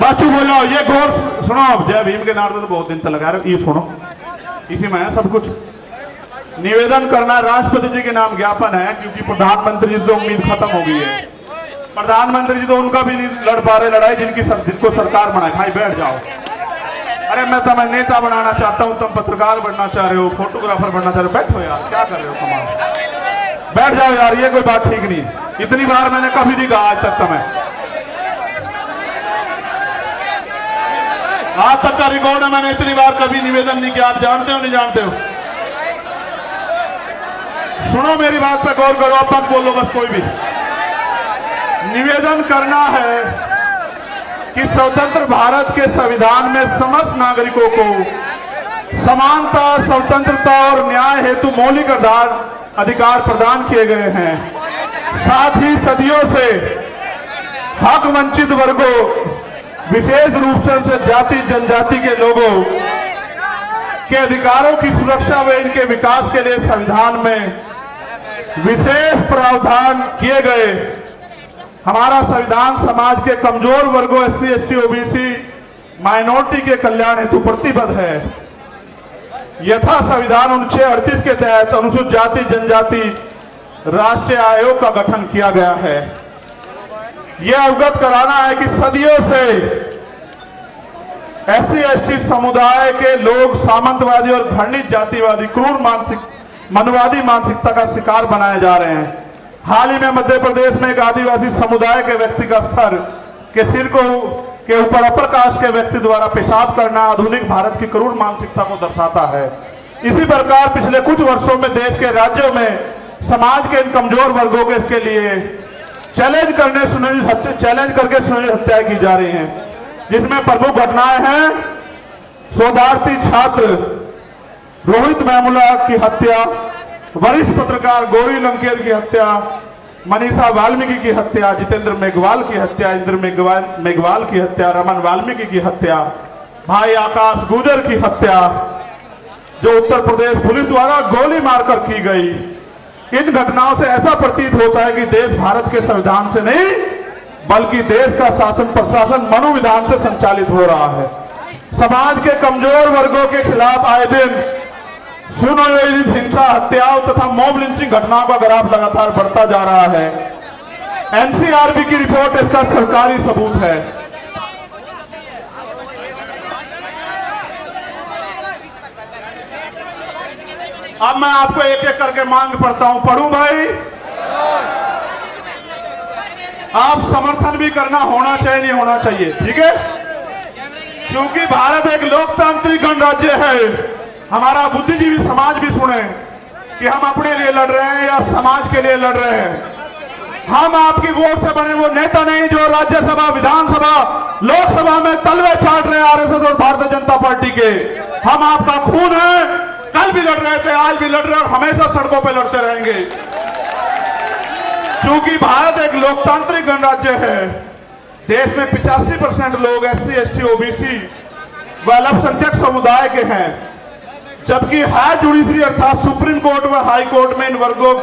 बाचू बोलो, ये गौर सुनो। जय भीम के नारे तो बहुत दिन तक लगा रहे हो, ये सुनो, इसी में है सब कुछ। निवेदन करना राष्ट्रपति जी के नाम ज्ञापन है, क्योंकि प्रधानमंत्री जी से उम्मीद खत्म हो गई है। प्रधानमंत्री जी तो उनका भी नहीं लड़ पा रहे लड़ाई जिनको सरकार बनाए। भाई बैठ जाओ। अरे मैं तुम्हें नेता बनाना चाहता हूं, तुम पत्रकार बनना चाह रहे हो, फोटोग्राफर बनना चाह रहे हो, बैठो यार, क्या कर रहे हो कमाल, बैठ जाओ यार, ये कोई बात ठीक नहीं। इतनी बार मैंने कभी नहीं कहा आज तक, समय आज तक का रिकॉर्ड है, मैंने इतनी बार कभी निवेदन नहीं किया। आप जानते हो नहीं जानते हो? सुनो मेरी बात पे गौर करो, अब मत बोलो बस कोई भी। निवेदन करना है कि स्वतंत्र भारत के संविधान में समस्त नागरिकों को समानता, स्वतंत्रता और न्याय हेतु मौलिक अधिकार प्रदान किए गए हैं। साथ ही सदियों से हक वंचित वर्गों, विशेष रूप से जाति जनजाति के लोगों के अधिकारों की सुरक्षा व इनके विकास के लिए संविधान में विशेष प्रावधान किए गए। हमारा संविधान समाज के कमजोर वर्गों SC, ST, OBC, माइनॉरिटी के कल्याण हेतु प्रतिबद्ध है। यथा संविधान अनुच्छेद 38 के तहत अनुसूचित जाति जनजाति राष्ट्रीय आयोग का गठन किया गया है। यह अवगत कराना है कि सदियों से SC, ST समुदाय के लोग सामंतवादी और घृणित जातिवादी क्रूर मनवादी मानसिकता का शिकार बनाए जा रहे हैं। हाल ही में मध्य प्रदेश में एक आदिवासी समुदाय के व्यक्ति का सर के सिर के ऊपर अपर कास्ट के व्यक्ति द्वारा पेशाब करना आधुनिक भारत की क्रूर मानसिकता को दर्शाता है। इसी प्रकार पिछले कुछ वर्षों में देश के राज्यों में समाज के इन कमजोर वर्गों के लिए चैलेंज करके सुनिश्चित हत्याएं की जा रही हैं, जिसमें प्रमुख घटनाएं हैं शोधार्थी छात्र रोहित वेमुला की हत्या, वरिष्ठ पत्रकार गौरी लंकेर की हत्या, मनीषा वाल्मीकि की हत्या, जितेंद्र मेघवाल की हत्या, इंद्र मेघवाल की हत्या, रमन वाल्मीकि की हत्या, भाई आकाश गुजर की हत्या जो उत्तर प्रदेश पुलिस द्वारा गोली मारकर की गई। इन घटनाओं से ऐसा प्रतीत होता है कि देश भारत के संविधान से नहीं बल्कि देश का शासन प्रशासन मनोविधान से संचालित हो रहा है। समाज के कमजोर वर्गों के खिलाफ आए दिन सुनियोजित हिंसा, हत्याओं तथा मॉब लिंचिंग घटनाओं का ग्राफ लगातार बढ़ता जा रहा है। NCRB की रिपोर्ट इसका सरकारी सबूत है। अब मैं आपको एक एक करके मांग पढ़ता हूं। पढ़ूं भाई? आप समर्थन भी करना होना चाहिए, नहीं होना चाहिए, ठीक है? क्योंकि भारत एक लोकतांत्रिक गणराज्य है। हमारा बुद्धिजीवी समाज भी सुने कि हम अपने लिए लड़ रहे हैं या समाज के लिए लड़ रहे हैं। हम आपकी वोट से बने वो नेता नहीं जो राज्यसभा, विधानसभा, लोकसभा में तलवे चाट रहे RSS और भारतीय जनता पार्टी के। हम आपका खून है, कल भी लड़ रहे थे, आज भी लड़ रहे हैं और हमेशा सड़कों पर लड़ते रहेंगे। क्योंकि भारत एक लोकतांत्रिक गणराज्य है। देश में 85% लोग SC, ST, OBC व अल्पसंख्यक समुदाय के हैं, जबकि हाई जुडिशरी अर्थात सुप्रीम कोर्ट व हाई कोर्ट में इन वर्गों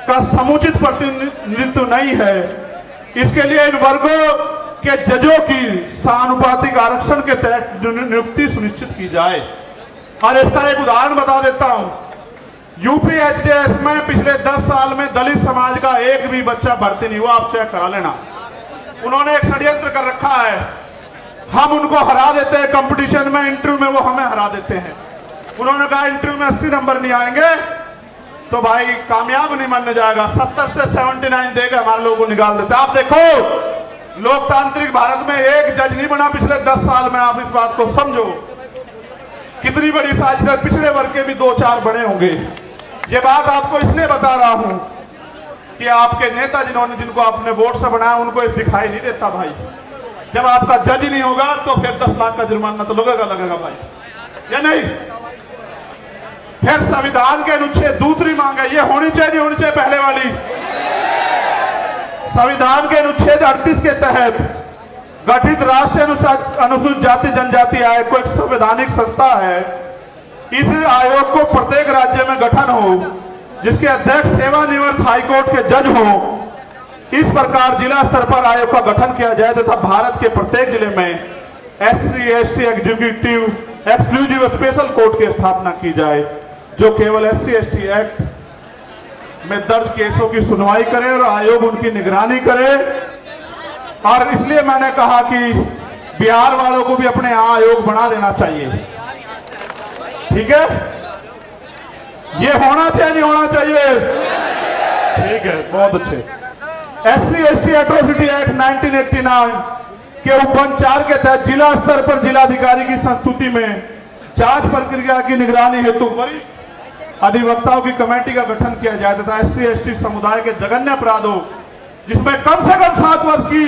का समुचित प्रतिनिधित्व नहीं है। इसके लिए इन वर्गों के जजों की समानुपातिक आरक्षण के तहत नियुक्ति सुनिश्चित की जाए। और इसका एक उदाहरण बता देता हूं। यूपी HDS में पिछले 10 साल में दलित समाज का एक भी बच्चा भर्ती नहीं हुआ। आप चेक करा लेना। उन्होंने एक षड्यंत्र कर रखा है। हम उनको हरा देते हैं कंपटीशन में, इंटरव्यू में वो हमें हरा देते हैं। उन्होंने कहा इंटरव्यू में 80 नंबर नहीं आएंगे तो भाई कामयाब नहीं मानने जाएगा। 70 से 79 देकर हमारे लोगों को निकाल देते। आप देखो लोकतांत्रिक भारत में एक जज नहीं बना पिछले 10 साल में। आप इस बात को समझो कितनी बड़ी साजिश है। पिछड़े वर्ग के भी 2-4 बड़े होंगे। ये बात आपको इसलिए बता रहा हूं कि आपके नेता जिनको आपने वोट से बनाया उनको दिखाई नहीं देता भाई। जब आपका जज ही नहीं होगा तो फिर 10 लाख का जुर्माना तो लगेगा भाई, या नहीं? फिर संविधान के अनुच्छेद दूसरी मांग है, ये होनी चाहिए नहीं होनी चाहिए? पहले वाली संविधान के अनुच्छेद 38 के तहत गठित राष्ट्रीय अनुसूचित जाति जनजाति आयोग को एक संवैधानिक संस्था है। इस आयोग को प्रत्येक राज्य में गठन हो जिसके अध्यक्ष सेवानिवृत्त हाईकोर्ट के जज हो। इस प्रकार जिला स्तर पर आयोग का गठन किया जाए तथा भारत के प्रत्येक जिले में SC, ST executive exclusive special court की स्थापना की जाए जो केवल SC, ST एक्ट में दर्ज केसों की सुनवाई करे और आयोग उनकी निगरानी करे। और इसलिए मैंने कहा कि बिहार वालों को भी अपने यहां आयोग बना देना चाहिए, ठीक है? ये होना चाहिए नहीं होना चाहिए? ठीक है, बहुत अच्छे। SC, ST एट्रोसिटी एक्ट 1989 के उपबंध 4 के तहत जिला स्तर पर जिलाधिकारी की संस्तुति में जांच प्रक्रिया की निगरानी हेतु वरिष्ठ अधिवक्ताओं की कमेटी का गठन किया जाए तथा SC, ST समुदाय के जघन्य अपराधों जिसमें कम से कम 7 वर्ष की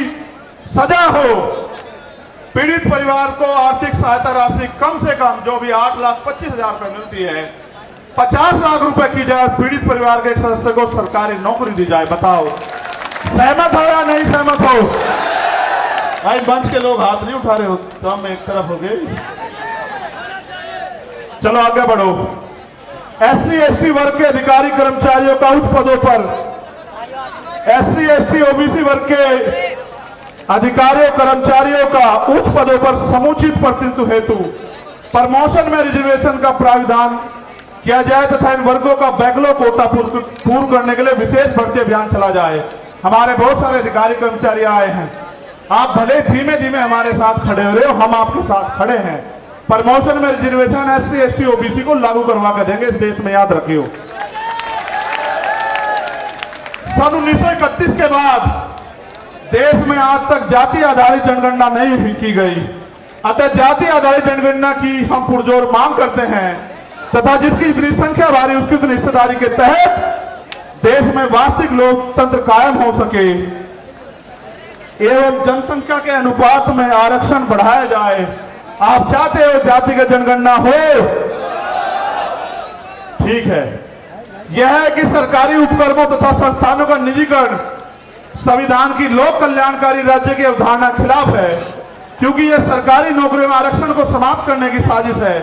सजा हो पीड़ित परिवार को आर्थिक सहायता राशि कम से कम जो भी 8,25,000 रुपए मिलती है 50 लाख रुपए की जाए पीड़ित परिवार के एक सदस्य को सरकारी नौकरी दी जाए। बताओ सहमत हो या नहीं सहमत हो? भाई मंच के लोग हाथ नहीं उठा रहे हो तो हम एक तरफ हो गए। चलो आगे बढ़ो। SC/ST वर्ग के अधिकारी कर्मचारियों का उच्च पदों पर SC/ST OBC वर्ग के अधिकारियों कर्मचारियों का उच्च पदों पर समुचित प्रतिनिधित्व हेतु प्रमोशन में रिजर्वेशन का प्राविधान किया जाए तथा इन वर्गों का बैकलॉग कोटा पूर्ण करने के लिए विशेष भर्ती अभियान चला जाए। हमारे बहुत सारे अधिकारी कर्मचारी आए हैं, आप भले धीमे धीमे हमारे साथ खड़े हो रहे हो, हम आपके साथ खड़े हैं। प्रमोशन में रिजर्वेशन SC/ST OBC को लागू करवा कर देंगे इस देश में, याद रखियो। सन 1931 के बाद देश में आज तक जाति आधारित जनगणना नहीं की गई, अतः जाति आधारित जनगणना की हम पुरजोर मांग करते हैं तथा जिसकी जितनी संख्या भारी उसकी उतनी हिस्सेदारी के तहत देश में वास्तविक लोकतंत्र कायम हो सके एवं जनसंख्या के अनुपात में आरक्षण बढ़ाया जाए। आप चाहते हो जातिगत जनगणना हो? ठीक है। यह है कि सरकारी उपक्रमों तथा संस्थानों का निजीकरण संविधान की लोक कल्याणकारी राज्य की अवधारणा खिलाफ है, क्योंकि यह सरकारी नौकरियों में आरक्षण को समाप्त करने की साजिश है।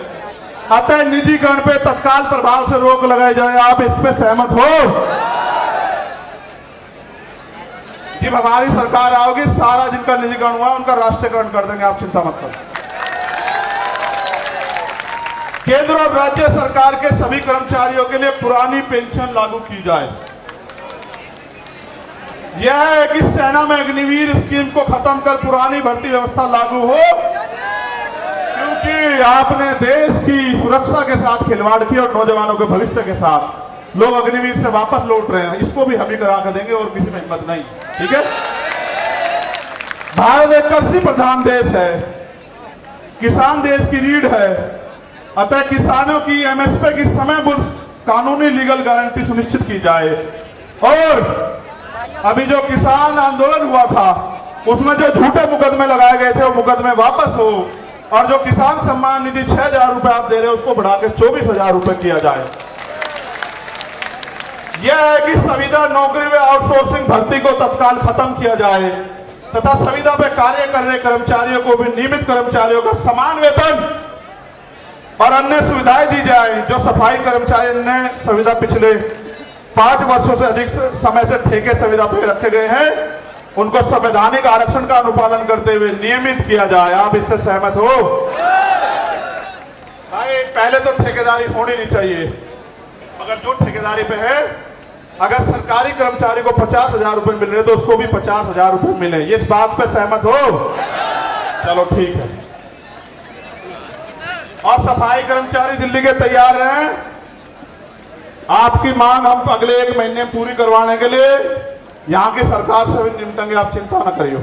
अतः निजीकरण पे तत्काल प्रभाव से रोक लगाई जाए। आप इस पे सहमत हो? जब हमारी सरकार आओगी सारा जिनका निजीकरण हुआ उनका राष्ट्रीयकरण कर देंगे, आप चिंता मत करो। केंद्र और राज्य सरकार के सभी कर्मचारियों के लिए पुरानी पेंशन लागू की जाए। यह है कि सेना में अग्निवीर स्कीम को खत्म कर पुरानी भर्ती व्यवस्था लागू हो, क्योंकि आपने देश की सुरक्षा के साथ खिलवाड़ किया और नौजवानों के भविष्य के साथ लोग अग्निवीर से वापस लौट रहे हैं। इसको भी हम ही करा कर देंगे और किसी में हिम्मत नहीं। ठीक है। भारत एक कृषि प्रधान देश है, किसान देश की रीढ़ है, अतः किसानों की MSP की समयबद्ध कानूनी लीगल गारंटी सुनिश्चित की जाए। और अभी जो किसान आंदोलन हुआ था उसमें जो झूठे मुकदमे लगाए गए थे वो मुकदमे वापस हो और जो किसान सम्मान निधि 6,000 रुपए आप दे रहे हो उसको बढ़ा के 24,000 रुपए किया जाए। यह है कि संविदा नौकरी में आउटसोर्सिंग भर्ती को तत्काल खत्म किया जाए तथा संविदा पे कार्य कर रहे कर्मचारियों को भी नियमित कर्मचारियों का समान वेतन और अन्य सुविधाएं दी जाए। जो सफाई कर्मचारी ने संविदा पिछले 5 वर्षों से अधिक समय से ठेके संविदा पे रखे गए हैं उनको संवैधानिक आरक्षण का अनुपालन करते हुए नियमित किया जाए। आप इससे सहमत हो? भाई पहले तो ठेकेदारी होनी नहीं चाहिए, मगर जो ठेकेदारी पे है अगर सरकारी कर्मचारी को 50,000 रुपए मिल रहे तो उसको भी 50,000 रुपए मिले। ये इस बात पे सहमत हो? चलो ठीक है। और सफाई कर्मचारी दिल्ली के तैयार हैं आपकी मांग हम अगले 1 महीने में पूरी करवाने के लिए यहां की सरकार से भी निपटेंगे, आप चिंता न करियो।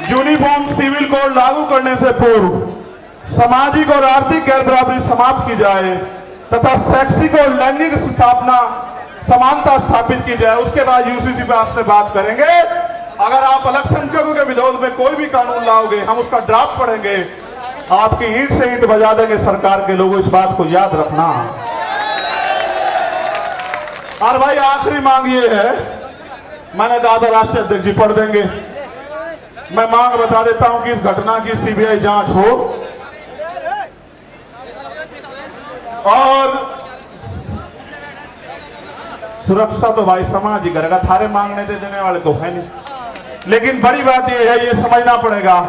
यूनिफॉर्म सिविल कोड लागू करने से पूर्व सामाजिक और आर्थिक गैर बराबरी समाप्त की जाए तथा शैक्षिक और लैंगिक स्थापना समानता स्थापित की जाए। उसके बाद UCC पे आपसे बात करेंगे। अगर आप अल्पसंख्यकों के विरोध में कोई भी कानून लाओगे हम उसका ड्राफ्ट पढ़ेंगे, आपकी ईंट से ईंट बजा देंगे सरकार के लोगों, इस बात को याद रखना। और भाई आखिरी मांग ये है, मैंने कहा था राष्ट्रीय अध्यक्ष जी पढ़ देंगे, मैं मांग बता देता हूं कि इस घटना की CBI जांच हो और सुरक्षा तो भाई समाज ही करेगा, थारे मांगने दे देने वाले तो है नहीं। लेकिन बड़ी बात यह है, ये समझना पड़ेगा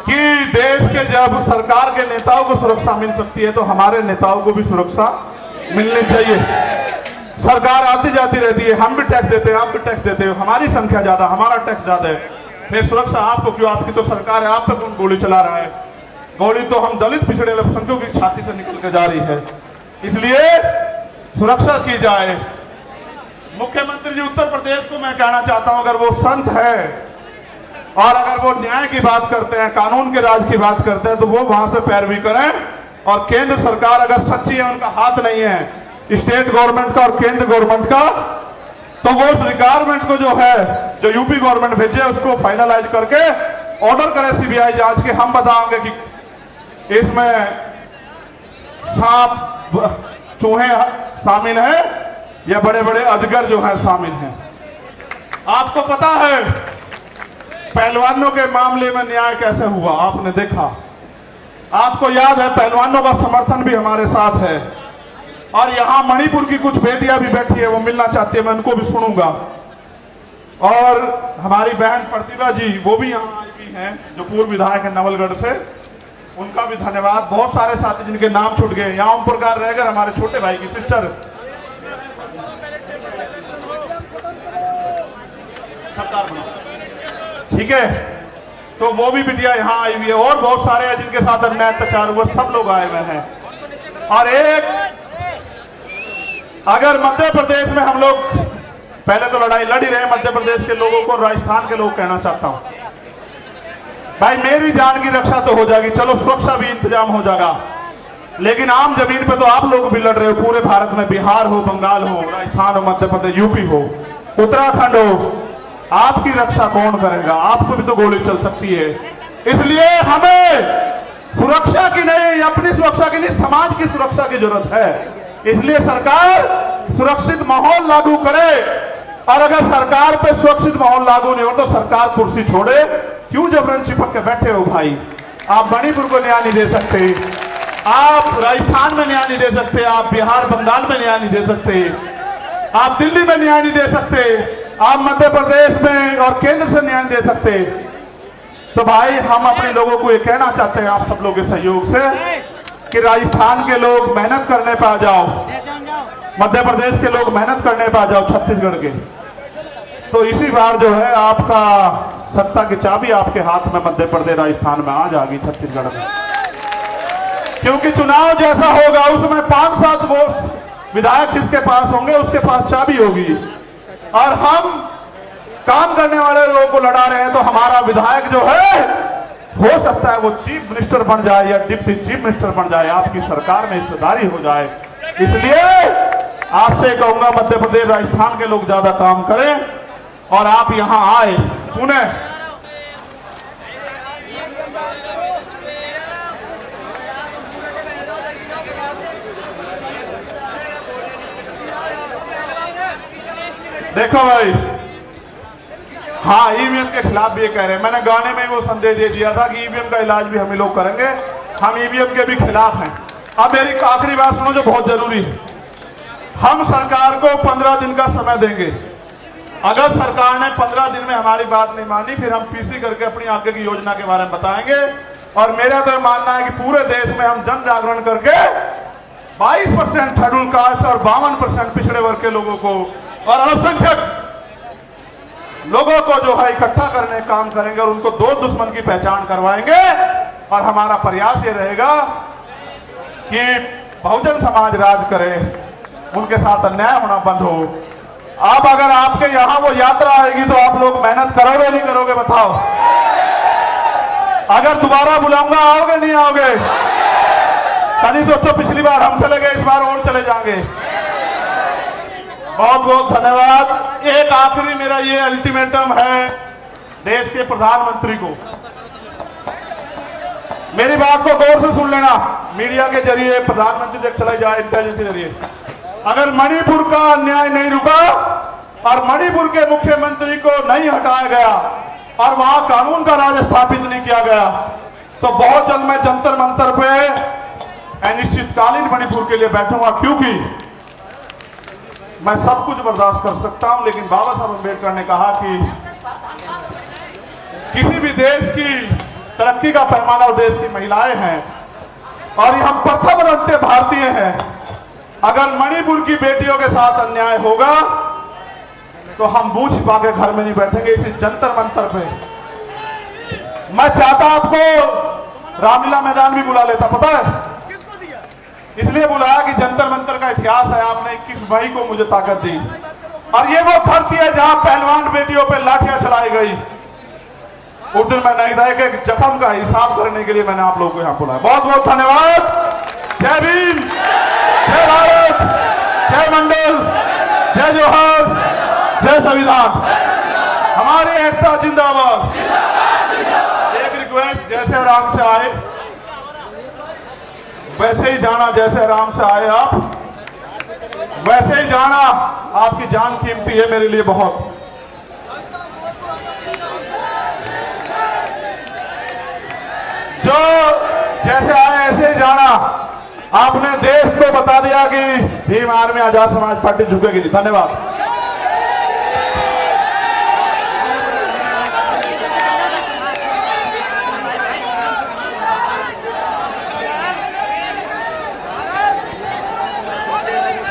कि देश के जब सरकार के नेताओं को सुरक्षा मिल सकती है तो हमारे नेताओं को भी सुरक्षा मिलनी चाहिए। सरकार आती जाती रहती है, हम भी टैक्स देते हैं, आप भी टैक्स देते हो, हमारी संख्या ज्यादा, हमारा टैक्स ज्यादा है, फिर सुरक्षा आपको क्यों? आपकी तो सरकार है, आप पे कौन गोली चला रहा है? गोली तो हम दलित पिछड़े अल्पसंख्यकों की छाती से निकल के जा रही है। इसलिए सुरक्षा की जाए। मुख्यमंत्री जी उत्तर प्रदेश को मैं कहना चाहता हूं, अगर वो संत है और अगर वो न्याय की बात करते हैं, कानून के राज की बात करते हैं तो वो वहां से पैरवी करें। और केंद्र सरकार अगर सच्ची है, उनका हाथ नहीं है स्टेट गवर्नमेंट का और केंद्र गवर्नमेंट का, तो वो रिक्वायरमेंट को जो है जो यूपी गवर्नमेंट भेजे उसको फाइनलाइज करके ऑर्डर करे सीबीआई जांच के। हम बताएंगे कि इसमें सांप चूहे शामिल हैं या बड़े बड़े अजगर जो है शामिल हैं। आपको पता है पहलवानों के मामले में न्याय कैसे हुआ, आपने देखा। आपको याद है पहलवानों का समर्थन भी हमारे साथ है। और यहां मणिपुर की कुछ बेटियां भी बैठी है, वो मिलना चाहती है, मैं उनको भी सुनूंगा। और हमारी बहन प्रतिभा जी वो भी यहाँ आई हुई हैं, जो पूर्व विधायक है नवलगढ़ से, उनका भी धन्यवाद। बहुत सारे साथी जिनके नाम छूट गए। यहाँ ओम प्रकाश रहेगर हमारे छोटे भाई की सिस्टर, सरकार बना, ठीक है, तो वो भी बिटिया यहाँ आई हुई है। और बहुत सारे हैं जिनके साथ अन्याय अत्याचार हुआ, सब लोग आए हुए हैं। और एक अगर मध्य प्रदेश में हम लोग पहले तो लड़ाई लड़ ही रहे मध्य प्रदेश के लोगों को, राजस्थान के लोग कहना चाहता हूं भाई मेरी जान की रक्षा तो हो जाएगी, चलो सुरक्षा भी इंतजाम हो जाएगा, लेकिन आम जमीन पे तो आप लोग भी लड़ रहे हो। पूरे भारत में बिहार हो, बंगाल हो, राजस्थान हो, मध्य प्रदेश, यूपी हो, उत्तराखंड हो, आपकी रक्षा कौन करेगा? आपको भी तो गोली चल सकती है। इसलिए हमें सुरक्षा की नहीं, अपनी सुरक्षा की नहीं, समाज की सुरक्षा की जरूरत है। इसलिए सरकार सुरक्षित माहौल लागू करे। और अगर सरकार पे सुरक्षित माहौल लागू नहीं हो तो सरकार कुर्सी छोड़े। क्यों जबरन चिपक के बैठे हो भाई? आप मणिपुर को न्याय नहीं दे सकते, आप राजस्थान में न्याय नहीं दे सकते, आप बिहार बंगाल में न्याय नहीं दे सकते, आप दिल्ली में न्याय नहीं दे सकते, आप मध्य प्रदेश में और केंद्र से न्याय दे सकते। तो भाई हम अपने लोगों को ये कहना चाहते हैं आप सब लोगों के सहयोग से कि राजस्थान के लोग मेहनत करने पे आ जाओ, मध्य प्रदेश के लोग मेहनत करने पे आ जाओ, छत्तीसगढ़ के। तो इसी बार जो है आपका सत्ता की चाबी आपके हाथ में मध्य प्रदेश राजस्थान में आ जाएगी, छत्तीसगढ़ में। क्योंकि चुनाव जैसा होगा उसमें 5-7 वोट विधायक जिसके पास होंगे उसके पास चाबी होगी। और हम काम करने वाले लोगों को लड़ा रहे हैं तो हमारा विधायक जो है हो सकता है वो चीफ मिनिस्टर बन जाए या डिप्टी चीफ मिनिस्टर बन जाए, आपकी सरकार में हिस्सेदारी हो जाए। इसलिए आपसे कहूंगा मध्य प्रदेश राजस्थान के लोग ज्यादा काम करें और आप यहां आए पुणे। देखो भाई, हाँ ईवीएम के खिलाफ भी ये कह रहे हैं। मैंने गाने में वो संदेश दे दिया था कि ईवीएम का इलाज भी हम लोग करेंगे, हम ईवीएम के भी खिलाफ हैं। अब मेरी आखिरी बात सुनो जो बहुत जरूरी है। हम सरकार को 15 दिन का समय देंगे। अगर सरकार ने 15 दिन में हमारी बात नहीं मानी फिर हम पीसी करके अपनी आगे की योजना के बारे में बताएंगे। और मेरा तो मानना है कि पूरे देश में हम जन जागरण करके 22% शेड्यूल कास्ट और 52% पिछड़े वर्ग के लोगों को और अल्पसंख्यक लोगों को जो है इकट्ठा करने का काम करेंगे और उनको दो दुश्मन की पहचान करवाएंगे। और हमारा प्रयास ये रहेगा कि बहुजन समाज राज करे, उनके साथ अन्याय होना बंद हो। अब अगर आपके यहां वो यात्रा आएगी तो आप लोग मेहनत करोगे नहीं करोगे बताओ? अगर दोबारा बुलाऊंगा आओगे नहीं आओगे? कभी सोचो पिछली बार हम चले गए, इस बार और चले जाएंगे। बहुत बहुत धन्यवाद। एक आखिरी मेरा ये अल्टीमेटम है देश के प्रधानमंत्री को, मेरी बात को गौर से सुन लेना। मीडिया के जरिए प्रधानमंत्री तक चला जाए, इंटेलिजेंस के जरिए। अगर मणिपुर का अन्याय नहीं रुका और मणिपुर के मुख्यमंत्री को नहीं हटाया गया और वहां कानून का राज स्थापित नहीं किया गया तो बहुत जल्द मैं जंतर मंतर पे अनिश्चितकालीन मणिपुर के लिए बैठूंगा। क्योंकि मैं सब कुछ बर्दाश्त कर सकता हूं, लेकिन बाबा साहब अम्बेडकर ने कहा कि किसी भी देश की तरक्की का पैमाना उस देश की महिलाएं हैं और हम प्रथम रंगते भारतीय हैं। अगर मणिपुर की बेटियों के साथ अन्याय होगा तो हम मुंह छिपा के घर में नहीं बैठेंगे। इसी जंतर मंतर पे मैं चाहता आपको रामलीला मैदान भी बुला लेता, पता है इसलिए बुलाया कि जंतर मंतर का इतिहास है। आपने 21 मई को मुझे ताकत दी और ये वो धरती है जहां पहलवान बेटियों पे लाठियां चलाई गई। उस दिन मैं नहीं था कि जख्म का हिसाब करने के लिए मैंने आप लोगों को यहां बुलाया। बहुत बहुत धन्यवाद। जय भीम, जय भारत, जय मंडल, जय जोहर, जय संविधान। हमारी एकता जिंदाबाद। एक रिक्वेस्ट, जैसे आराम से आए वैसे ही जाना, जैसे आराम से आए आप वैसे ही जाना। आपकी जान कीमती है मेरे लिए बहुत। जो जैसे आए ऐसे ही जाना। आपने देश को बता दिया कि भीम आर्मी आजाद समाज पार्टी झुकेगी नहीं। धन्यवाद।